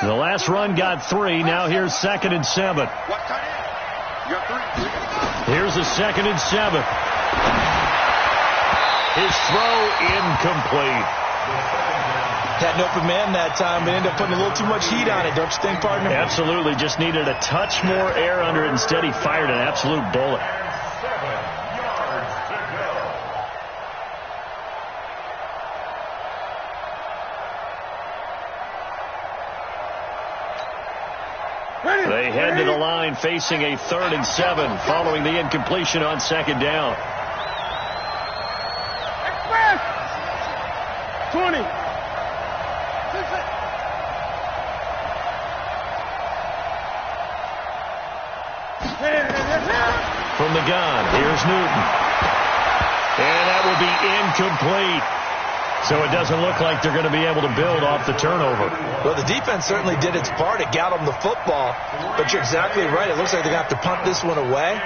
The last run got 3. Now here's 2nd and 7. What tight end? You got 3. Here's a 2nd and 7. His throw incomplete. Had an open man that time, but ended up putting a little too much heat on it, don't you think, partner? Absolutely. Just needed a touch more air under it. Instead, he fired an absolute bullet. 7 yards to go. They head to the line facing a 3rd and 7 following the incompletion on 2nd down. Express! 20. From the gun, here's Newton. And that will be incomplete. So it doesn't look like they're going to be able to build off the turnover. Well, the defense certainly did its part. It got them the football. But you're exactly right. It looks like they're going to have to punt this one away.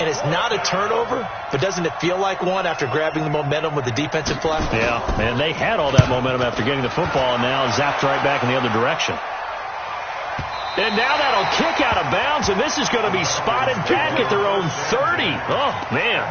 And it's not a turnover, but doesn't it feel like one after grabbing the momentum with the defensive play? Yeah, and they had all that momentum after getting the football and now zapped right back in the other direction. And now that'll kick out of bounds, and this is going to be spotted back at their own 30. Oh, man.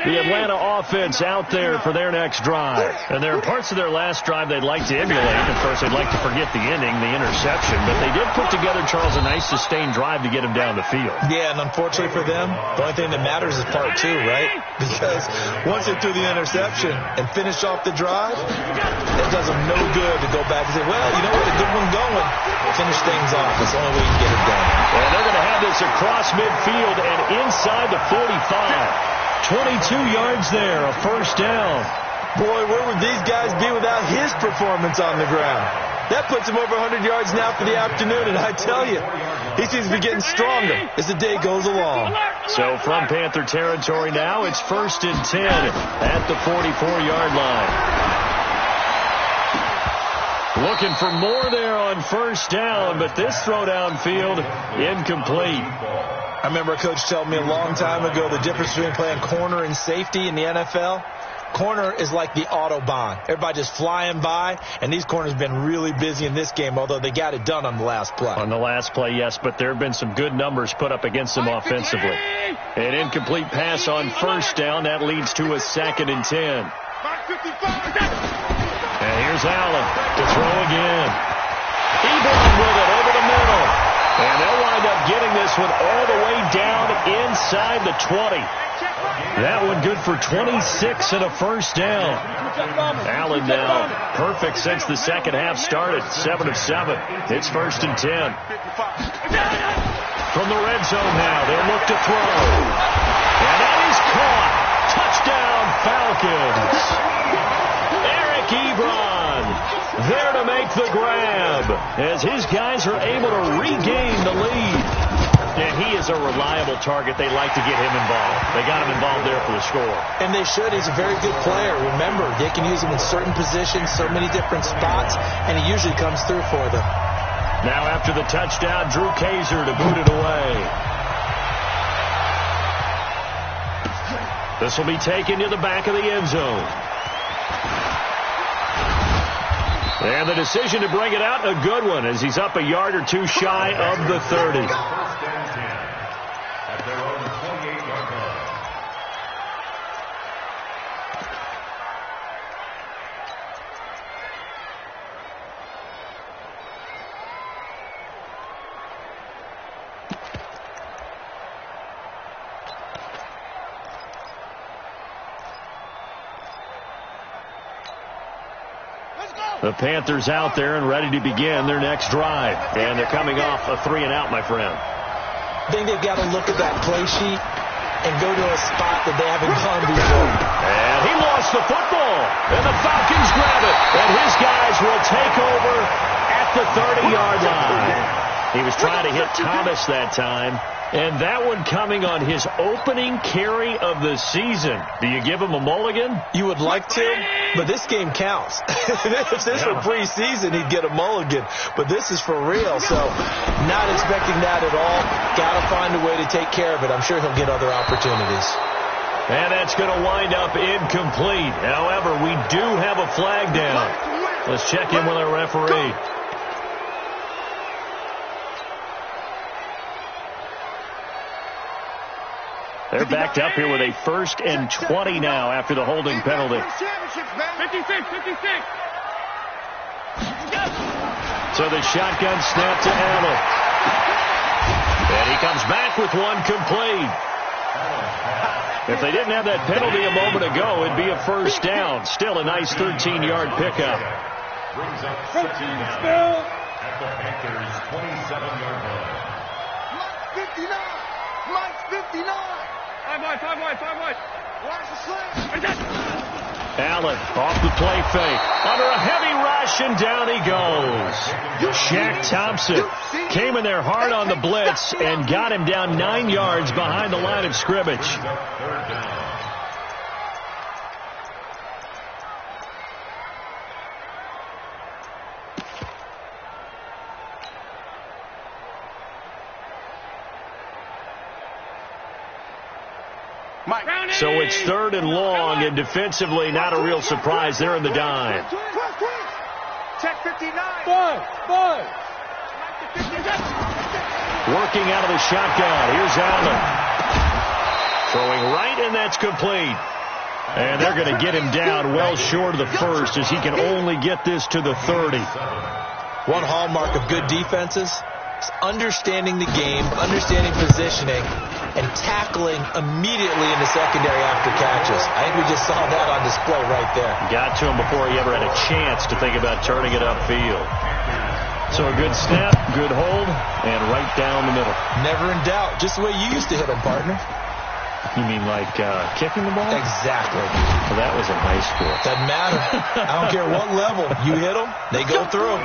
The Atlanta offense out there for their next drive. And there are parts of their last drive they'd like to emulate. Of course, they'd like to forget the ending, the interception. But they did put together, Charles, a nice sustained drive to get him down the field. Yeah, and unfortunately for them, the only thing that matters is part 2, right? Because once they threw the interception and finished off the drive, it does them no good to go back and say, well, you know what, a good one going. Finish things off. That's the only way you can get it done. And they're going to have this across midfield and inside the 45. 22 yards there, a 1st down. Boy, where would these guys be without his performance on the ground? That puts him over 100 yards now for the afternoon, and I tell you, he seems to be getting stronger as the day goes along. So from Panther territory now, it's 1st and 10 at the 44-yard line. Looking for more there on 1st down, but this throw downfield, incomplete. I remember a coach told me a long time ago the difference between playing corner and safety in the NFL. Corner is like the Autobahn. Everybody just flying by, and these corners have been really busy in this game, although they got it done on the last play. On the last play, yes, but there have been some good numbers put up against them offensively. An incomplete pass on 1st down. That leads to a 2nd and 10. And here's Allen to throw again. Ebron with it over the middle. And they'll wind up getting this one all the way down inside the 20. That one good for 26 and a 1st down. Allen now perfect since the second half started. 7 of 7. It's 1st and 10. From the red zone now, they'll look to throw. And that is caught. Touchdown Falcons. Eric Ebron there to make the grab as his guys are able to regain the lead. And And he is a reliable target. They like to get him involved. They got him involved there for the score. And they should. He's a very good player. Remember, they can use him in certain positions, so many different spots, and he usually comes through for them. Now after the touchdown, Drew Kaiser to boot it away. This will be taken to the back of the end zone. And the decision to bring it out, a good one, as he's up a yard or two shy of the 30. First and 10 at their own 28-yard line. The Panthers out there and ready to begin their next drive. And they're coming off a 3-and-out, my friend. I think they've got to look at that play sheet and go to a spot that they haven't gone before. And he lost the football. And the Falcons grab it. And his guys will take over at the 30-yard line. He was trying to hit Thomas that time. And that one coming on his opening carry of the season. Do you give him a mulligan? You would like to, but this game counts. If this were preseason, he'd get a mulligan. But this is for real, so not expecting that at all. Got to find a way to take care of it. I'm sure he'll get other opportunities. And that's going to wind up incomplete. However, we do have a flag down. Let's check in with our referee. They're backed up here with a 1st and 20 now after the holding penalty. 56, 56. So the shotgun snap to Allen. And he comes back with one complete. If they didn't have that penalty a moment ago, it'd be a first down. Still a nice 13-yard pickup. Brings up second down at the Panthers' 27-yard line. Mike's 59. Mike's 59. 5 wide. Watch the slam. Allen off the play fake. Under a heavy rush, and down he goes. Shaq Thompson came in there hard on the blitz and got him down 9 yards behind the line of scrimmage. Third down. So it's 3rd and long, and defensively not a real surprise. They're in the dime. Check 59. Five. Working out of the shotgun. Here's Allen. Throwing right, and that's complete. And they're going to get him down well short of the first, as he can only get this to the 30. One hallmark of good defenses is understanding the game, understanding positioning, and tackling immediately in the secondary after catches. I think we just saw that on display right there. Got to him before he ever had a chance to think about turning it upfield. So a good snap, good hold, and right down the middle. Never in doubt. Just the way you used to hit them, partner. You mean like kicking the ball? Exactly. Well, that was in high school. Doesn't matter. I don't care what level. You hit them, they go through.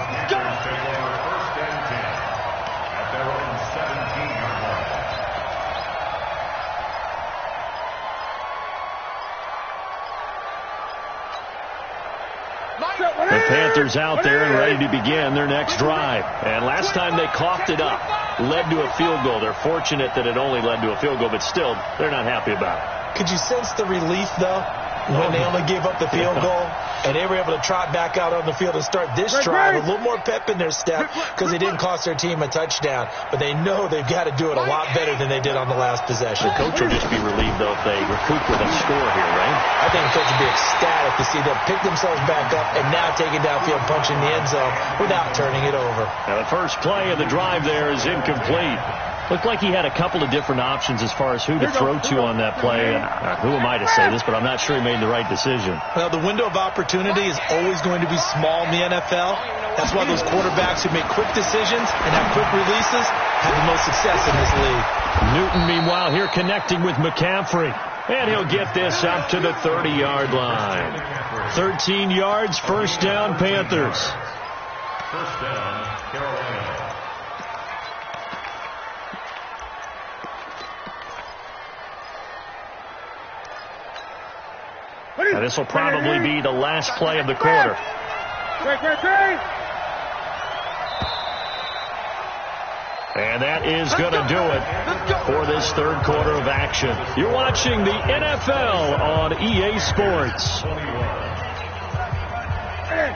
The Panthers out there and ready to begin their next drive. And last time they coughed it up, led to a field goal. They're fortunate that it only led to a field goal, but still, they're not happy about it. Could you sense the relief, though, when they only gave up the field goal and they were able to trot back out on the field and start this drive with a little more pep in their step because they didn't cost their team a touchdown, but they know they've got to do it a lot better than they did on the last possession. The coach will just be relieved, though, if they recoup with a score here, right? I think the coach would be ecstatic to see them pick themselves back up and now take it downfield, punching the end zone without turning it over. Now, the first play of the drive there is incomplete. Looked like he had a couple of different options as far as who to throw to on that play. Who am I to say this, but I'm not sure he made the right decision. Well, the window of opportunity is always going to be small in the NFL. That's why those quarterbacks who make quick decisions and have quick releases have the most success in this league. Newton, meanwhile, here connecting with McCaffrey. And he'll get this up to the 30-yard line. 13 yards, first down, Panthers. First down, Carolina. And this will probably be the last play of the quarter. And that is going to do it for this third quarter of action. You're watching the NFL on EA Sports.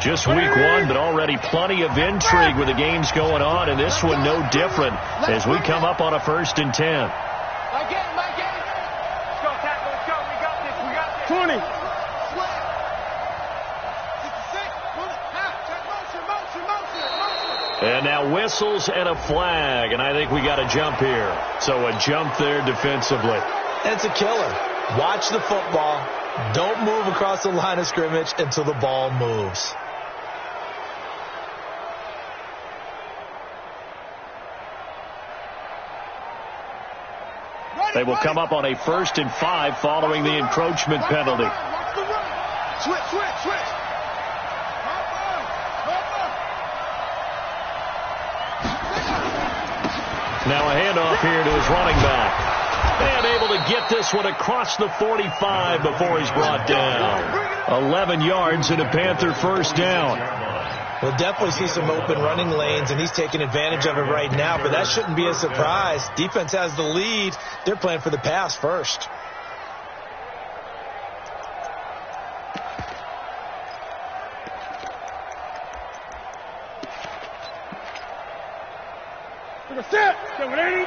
Just week one, but already plenty of intrigue with the games going on, and this one no different as we come up on a 1st and 10. My game. Let's go, tackle. Let's go. We got this. 20. And now whistles and a flag, and I think we got a jump here. So a jump there defensively. And it's a killer. Watch the football. Don't move across the line of scrimmage until the ball moves. They will come up on a 1st and 5 following the encroachment penalty. Switch. Now a handoff here to his running back. And able to get this one across the 45 before he's brought down. 11 yards and a Panther 1st down. We'll definitely see some open running lanes, and he's taking advantage of it right now, but that shouldn't be a surprise. Defense has the lead. They're playing for the pass first. Set. 780. 8.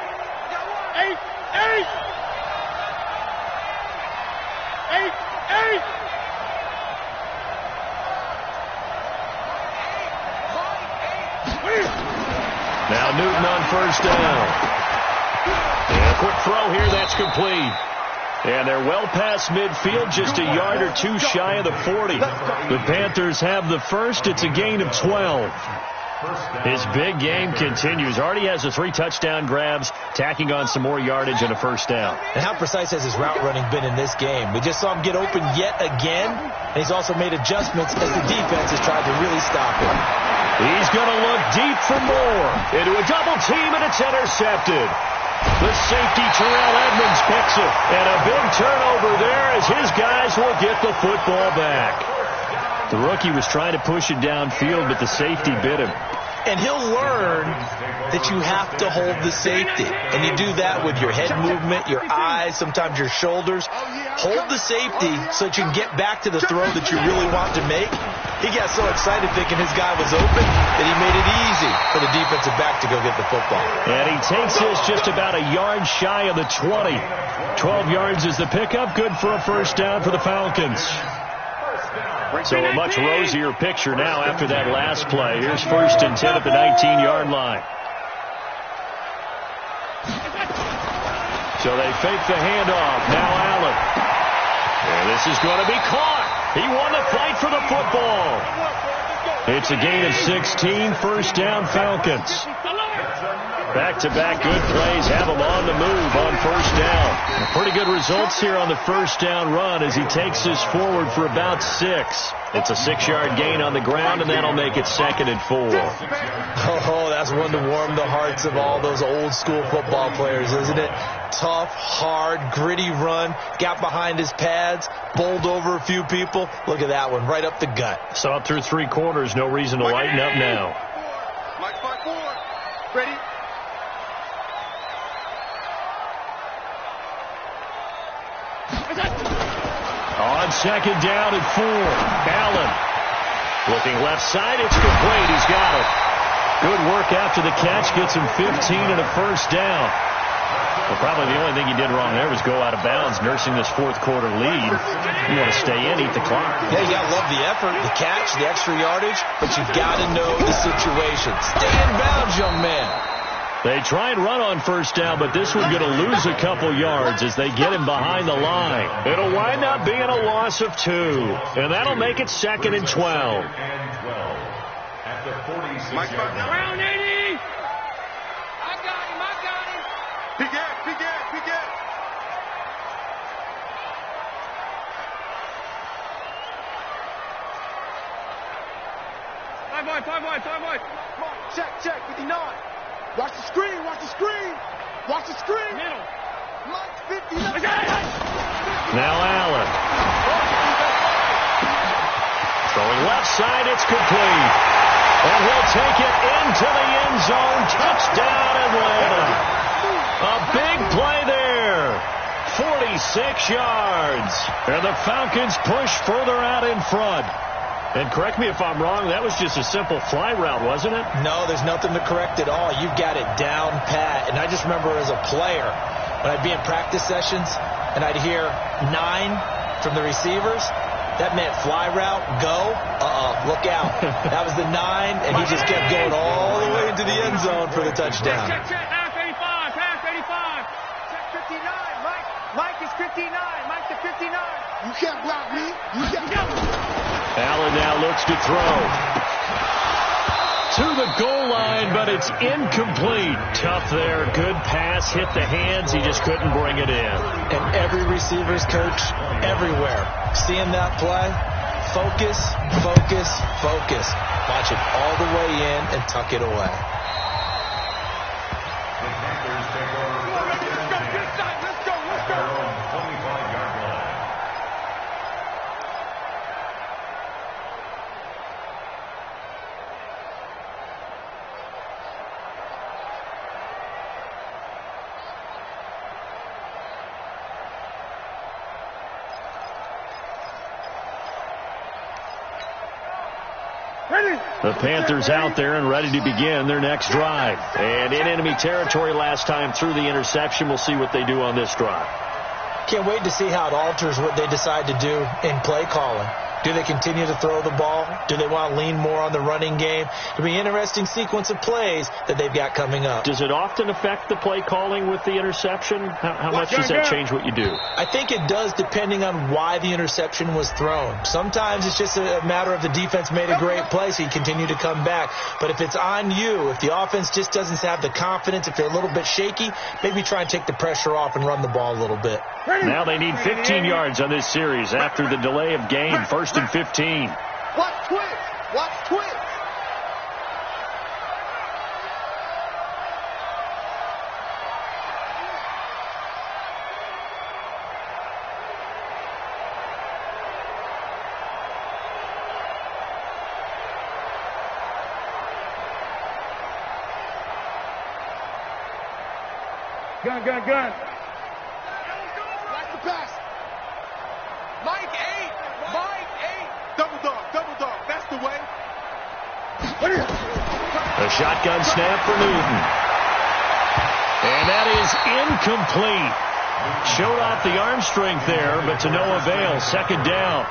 Now Newton on 1st down. And a quick throw here, that's complete. And they're well past midfield, just a yard or two shy of the 40. The Panthers have the first. It's a gain of 12. His big game continues. Already has the 3 touchdown grabs, tacking on some more yardage and a 1st down. And how precise has his route running been in this game? We just saw him get open yet again, and he's also made adjustments as the defense has tried to really stop him. He's going to look deep for more. Into a double team, and it's intercepted. The safety, Terrell Edmonds, picks it. And a big turnover there as his guys will get the football back. The rookie was trying to push it downfield, but the safety bit him. And he'll learn that you have to hold the safety. And you do that with your head movement, your eyes, sometimes your shoulders. Hold the safety so that you can get back to the throw that you really want to make. He got so excited thinking his guy was open that he made it easy for the defensive back to go get the football. And he takes this just about a yard shy of the 20. 12 yards is the pickup. Good for a 1st down for the Falcons. So a much rosier picture now after that last play. Here's 1st and 10 at the 19-yard line. So they fake the handoff. Now Allen. And this is going to be caught. He won the fight for the football. It's a gain of 16. 1st down, Falcons. Back-to-back good plays have him on the move on 1st down. Pretty good results here on the 1st down run as he takes this forward for about 6. It's a 6-yard gain on the ground, and that'll make it 2nd and 4. Oh, that's one to warm the hearts of all those old-school football players, isn't it? Tough, hard, gritty run. Got behind his pads, bowled over a few people. Look at that one, right up the gut. Saw it through 3 quarters. No reason to lighten up now. Mike 5-4. Ready? On 2nd down and 4. Allen looking left side. It's complete. He's got it. Good work after the catch. Gets him 15 and a 1st down. Well, probably the only thing he did wrong there was go out of bounds, nursing this 4th quarter lead. You want to stay in, eat the clock. Yeah, you got to love the effort, the catch, the extra yardage, but you've got to know the situation. Stay in bounds, young man. They try and run on 1st down, but this one's going to lose a couple yards as they get him behind the line. It'll wind up being a loss of 2, and that'll make it 2nd and 12. At the 46 Round 80. I got him. Big Ed. 5 wide. Check, 59. Watch the screen. Middle. Mike 59. Now Allen. outside. It's complete. And he'll take it into the end zone. Touchdown, Atlanta. A big play there. 46 yards. And the Falcons push further out in front. And correct me if I'm wrong, that was just a simple fly route, wasn't it? No, there's nothing to correct at all. You've got it down pat. And I just remember as a player, when I'd be in practice sessions and I'd hear 9 from the receivers, that meant fly route, go, look out. That was the 9, and he just kept going all the way into the end zone for the touchdown. Pass 85, pass 85. Check 59, Mike is 59, Mike to 59. You can't block me. You can't. Allen now looks to throw. To the goal line, but it's incomplete. Tough there. Good pass. Hit the hands. He just couldn't bring it in. And every receiver's coach everywhere, seeing that play, focus, focus, focus. Watch it all the way in and tuck it away. The Panthers take over. Let's go. 25-yard line. The Panthers out there and ready to begin their next drive. And in enemy territory last time through the interception. We'll see what they do on this drive. Can't wait to see how it alters what they decide to do in play calling. Do they continue to throw the ball? Do they want to lean more on the running game? It'll be an interesting sequence of plays that they've got coming up. Does it often affect the play calling with the interception? How much does that change what you do? I think it does, depending on why the interception was thrown. Sometimes it's just a matter of the defense made a great play, so you continue to come back. But if it's on you, if the offense just doesn't have the confidence, if they're a little bit shaky, maybe try and take the pressure off and run the ball a little bit. Now they need 15 yards on this series after the delay of game. First and 15. Watch twitch. Watch twitch. Gun. Watch the pass. Mike 8. Double dog. That's the way. A shotgun snap for Newton. And that is incomplete. Showed off the arm strength there, but to no avail. Second down.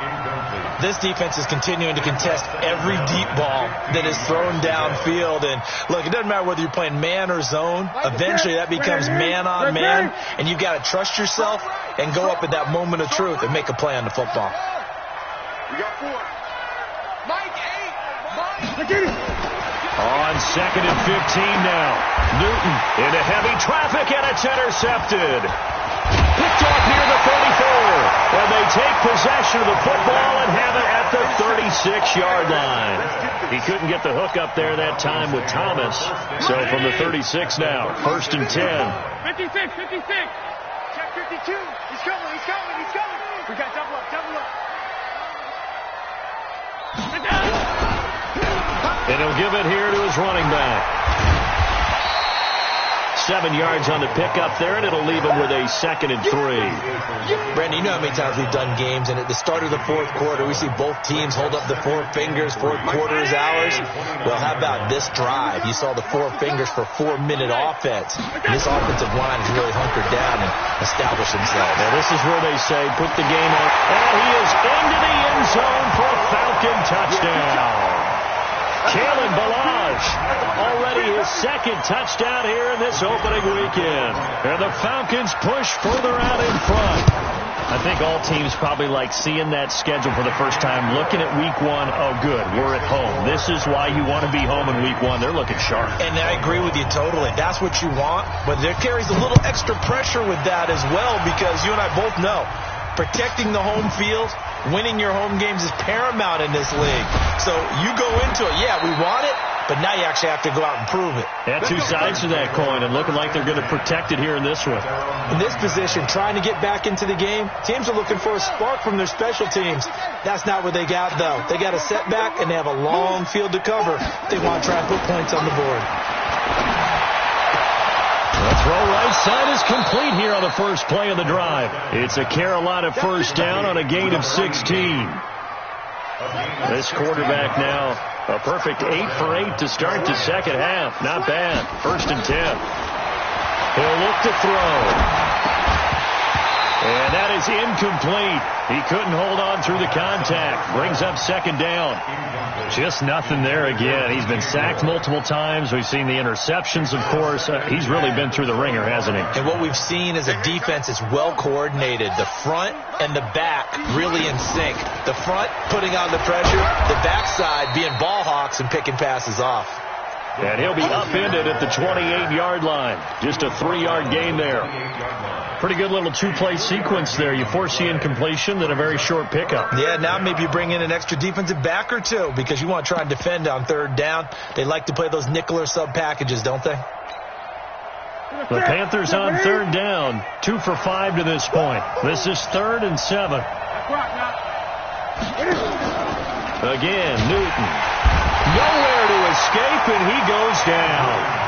This defense is continuing to contest every deep ball that is thrown downfield. And look, it doesn't matter whether you're playing man or zone. Eventually that becomes man on man. And you've got to trust yourself and go up at that moment of truth and make a play on the football. We got 4. Mike 8. On second and 15 now. Newton into heavy traffic, and it's intercepted. Picked off near the 34. And they take possession of the football and have it at the 36-yard line. He couldn't get the hook up there that time with Thomas. So from the 36 now, first and 10. 56. Check 52. He's coming. We got double up. And he'll give it here to his running back. 7 yards on the pickup there, and it'll leave him with a second and 3. Brandon, you know how many times we've done games, and at the start of the fourth quarter, we see both teams hold up the 4 fingers, 4 quarters ours. Well, how about this drive? You saw the 4 fingers for 4-minute offense. And this offensive line has really hunkered down and established themselves. Now, this is where they say, put the game on. And he is into the end zone for a Falcon touchdown. Kalen Ballage, already his second touchdown here in this opening weekend. And the Falcons push further out in front. I think all teams probably like seeing that schedule for the first time, looking at week 1. Oh, good, we're at home. This is why you want to be home in week 1. They're looking sharp. And I agree with you totally. That's what you want. But there carries a little extra pressure with that as well, because you and I both know protecting the home field, winning your home games is paramount in this league. So you go into it, yeah, we want it, but now you actually have to go out and prove it. Yeah, two sides to that coin, and looking like they're going to protect it here in this one. In this position, trying to get back into the game, teams are looking for a spark from their special teams. That's not what they got, though. They got a setback, and they have a long field to cover. They want to try and put points on the board. The throw right side is complete here on the first play of the drive. It's a Carolina first down on a gain of 16. This quarterback now, a perfect 8 for 8 to start the second half. Not bad. 1st and 10. He'll look to throw. And that is incomplete. He couldn't hold on through the contact. Brings up 2nd down. Just nothing there again. He's been sacked multiple times. We've seen the interceptions, of course. He's really been through the ringer, hasn't he? And what we've seen is a defense is well coordinated. The front and the back really in sync. The front putting on the pressure. The backside being ball hawks and picking passes off. And he'll be upended at the 28-yard line. Just a 3-yard gain there. Pretty good little 2-play sequence there. You force the incompletion, then a very short pickup. Yeah, now maybe you bring in an extra defensive back or two because you want to try and defend on 3rd down. They like to play those nickel or sub packages, don't they? The Panthers on 3rd down. 2 for 5 to this point. This is 3rd and 7. Again, Newton. Nowhere to escape, and he goes down.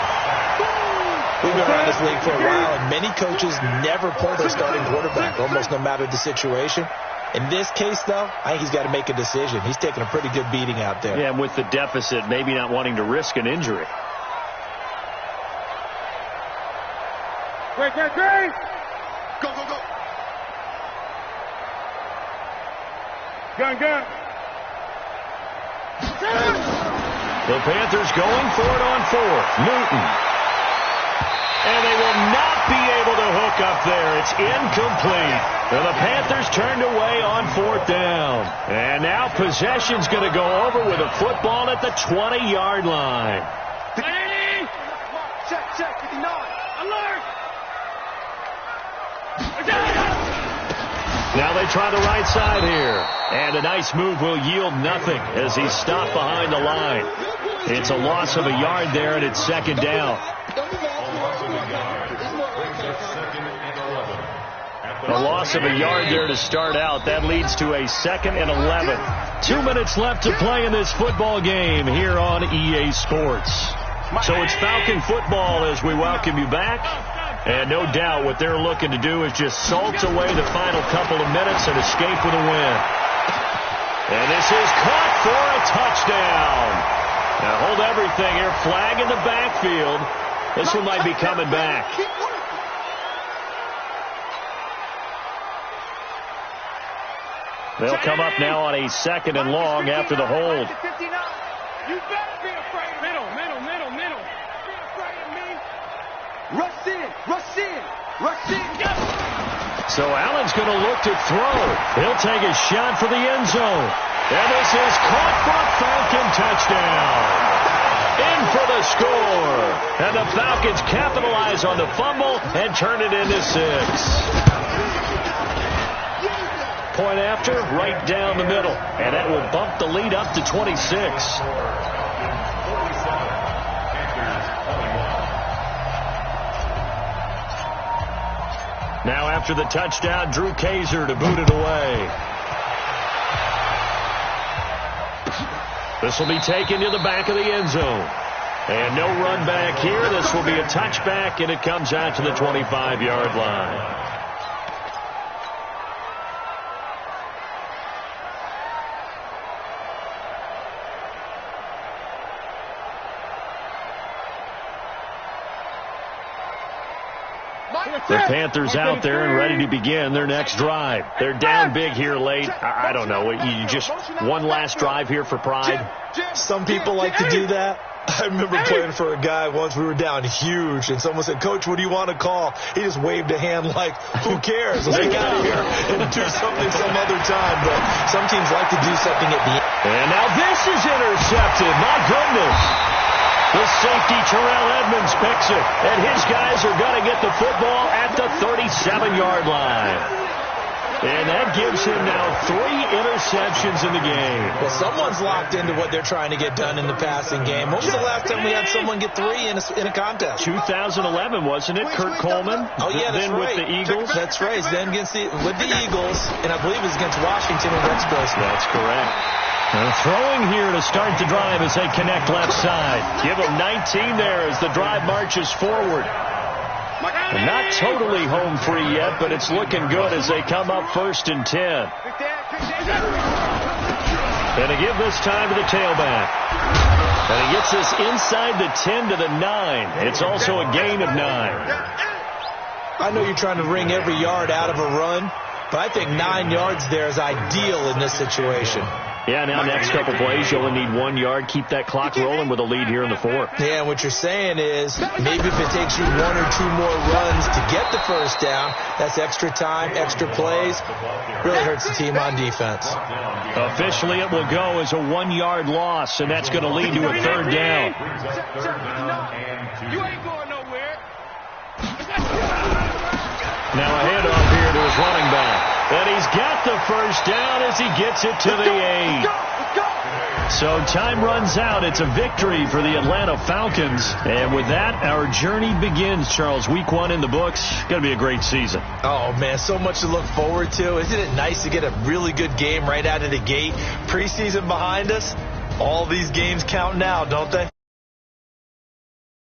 We've been around this league for a while, and many coaches never pull their starting quarterback, almost no matter the situation. In this case, though, I think he's got to make a decision. He's taking a pretty good beating out there. Yeah, and with the deficit, maybe not wanting to risk an injury. Great. Go. Gun. The Panthers going for it on 4th. Newton. And they will not be able to hook up there. It's incomplete. And the Panthers turned away on 4th down. And now possession's going to go over with a football at the 20-yard line. Check, 59. Alert! Now they try the right side here. And a nice move will yield nothing as he's stopped behind the line. It's a loss of a yard there, and it's 2nd down. A loss of a yard there to start out. That leads to a 2nd and 11. 2 minutes left to play in this football game here on EA Sports. So it's Falcon football as we welcome you back. And no doubt what they're looking to do is just salt away the final couple of minutes and escape with a win. And this is caught for a touchdown. Now hold everything here. Flag in the backfield. This one might be coming back. They'll come up now on a 2nd and long after the hold. You better be afraid of middle. Be afraid of me. Rush in. Go. So Allen's going to look to throw. He'll take a shot for the end zone. And this is caught for a Falcon touchdown. In for the score. And the Falcons capitalize on the fumble and turn it into 6. Point after, right down the middle. And that will bump the lead up to 26. Now after the touchdown, Drew Kaiser to boot it away. This will be taken to the back of the end zone. And no run back here. This will be a touchback, and it comes out to the 25-yard line. The Panthers out there and ready to begin their next drive. They're down big here late. I don't know. You just one last drive here for pride. Some people like to do that. I remember playing for a guy once. We were down huge, and someone said, "Coach, what do you want to call?" He just waved a hand like, "Who cares? Let's get out of here and do something some other time." But some teams like to do something at the end. And now this is intercepted. My goodness. The safety, Terrell Edmonds, picks it. And his guys are going to get the football at the 37-yard line. And that gives him now 3 interceptions in the game. Well, someone's locked into what they're trying to get done in the passing game. When was the last time we had someone get 3 in a contest? 2011, wasn't it? Kurt Coleman? Oh, yeah, that's then right. with the Eagles? That's right. Then with the Eagles, and I believe it was against Washington and Rex Grossman. That's correct. And throwing here to start the drive as they connect left side. Give them 19 there as the drive marches forward. And not totally home free yet, but it's looking good as they come up 1st and 10. And to give this time to the tailback. And he gets us inside the 10 to the 9. It's also a gain of 9. I know you're trying to wring every yard out of a run, but I think 9 yards there is ideal in this situation. Yeah, now next couple plays, you only need 1 yard. Keep that clock rolling with a lead here in the 4th. Yeah, what you're saying is maybe if it takes you 1 or 2 more runs to get the first down, that's extra time, extra plays. Really hurts the team on defense. Officially, it will go as a 1-yard loss, and that's going to lead to a 3rd down. You ain't going nowhere. Now a handoff here to his running back. And he's got the first down as he gets it to the 8. So time runs out. It's a victory for the Atlanta Falcons. And with that, our journey begins, Charles. Week 1 in the books. Going to be a great season. Oh, man, so much to look forward to. Isn't it nice to get a really good game right out of the gate? Preseason behind us. All these games count now, don't they?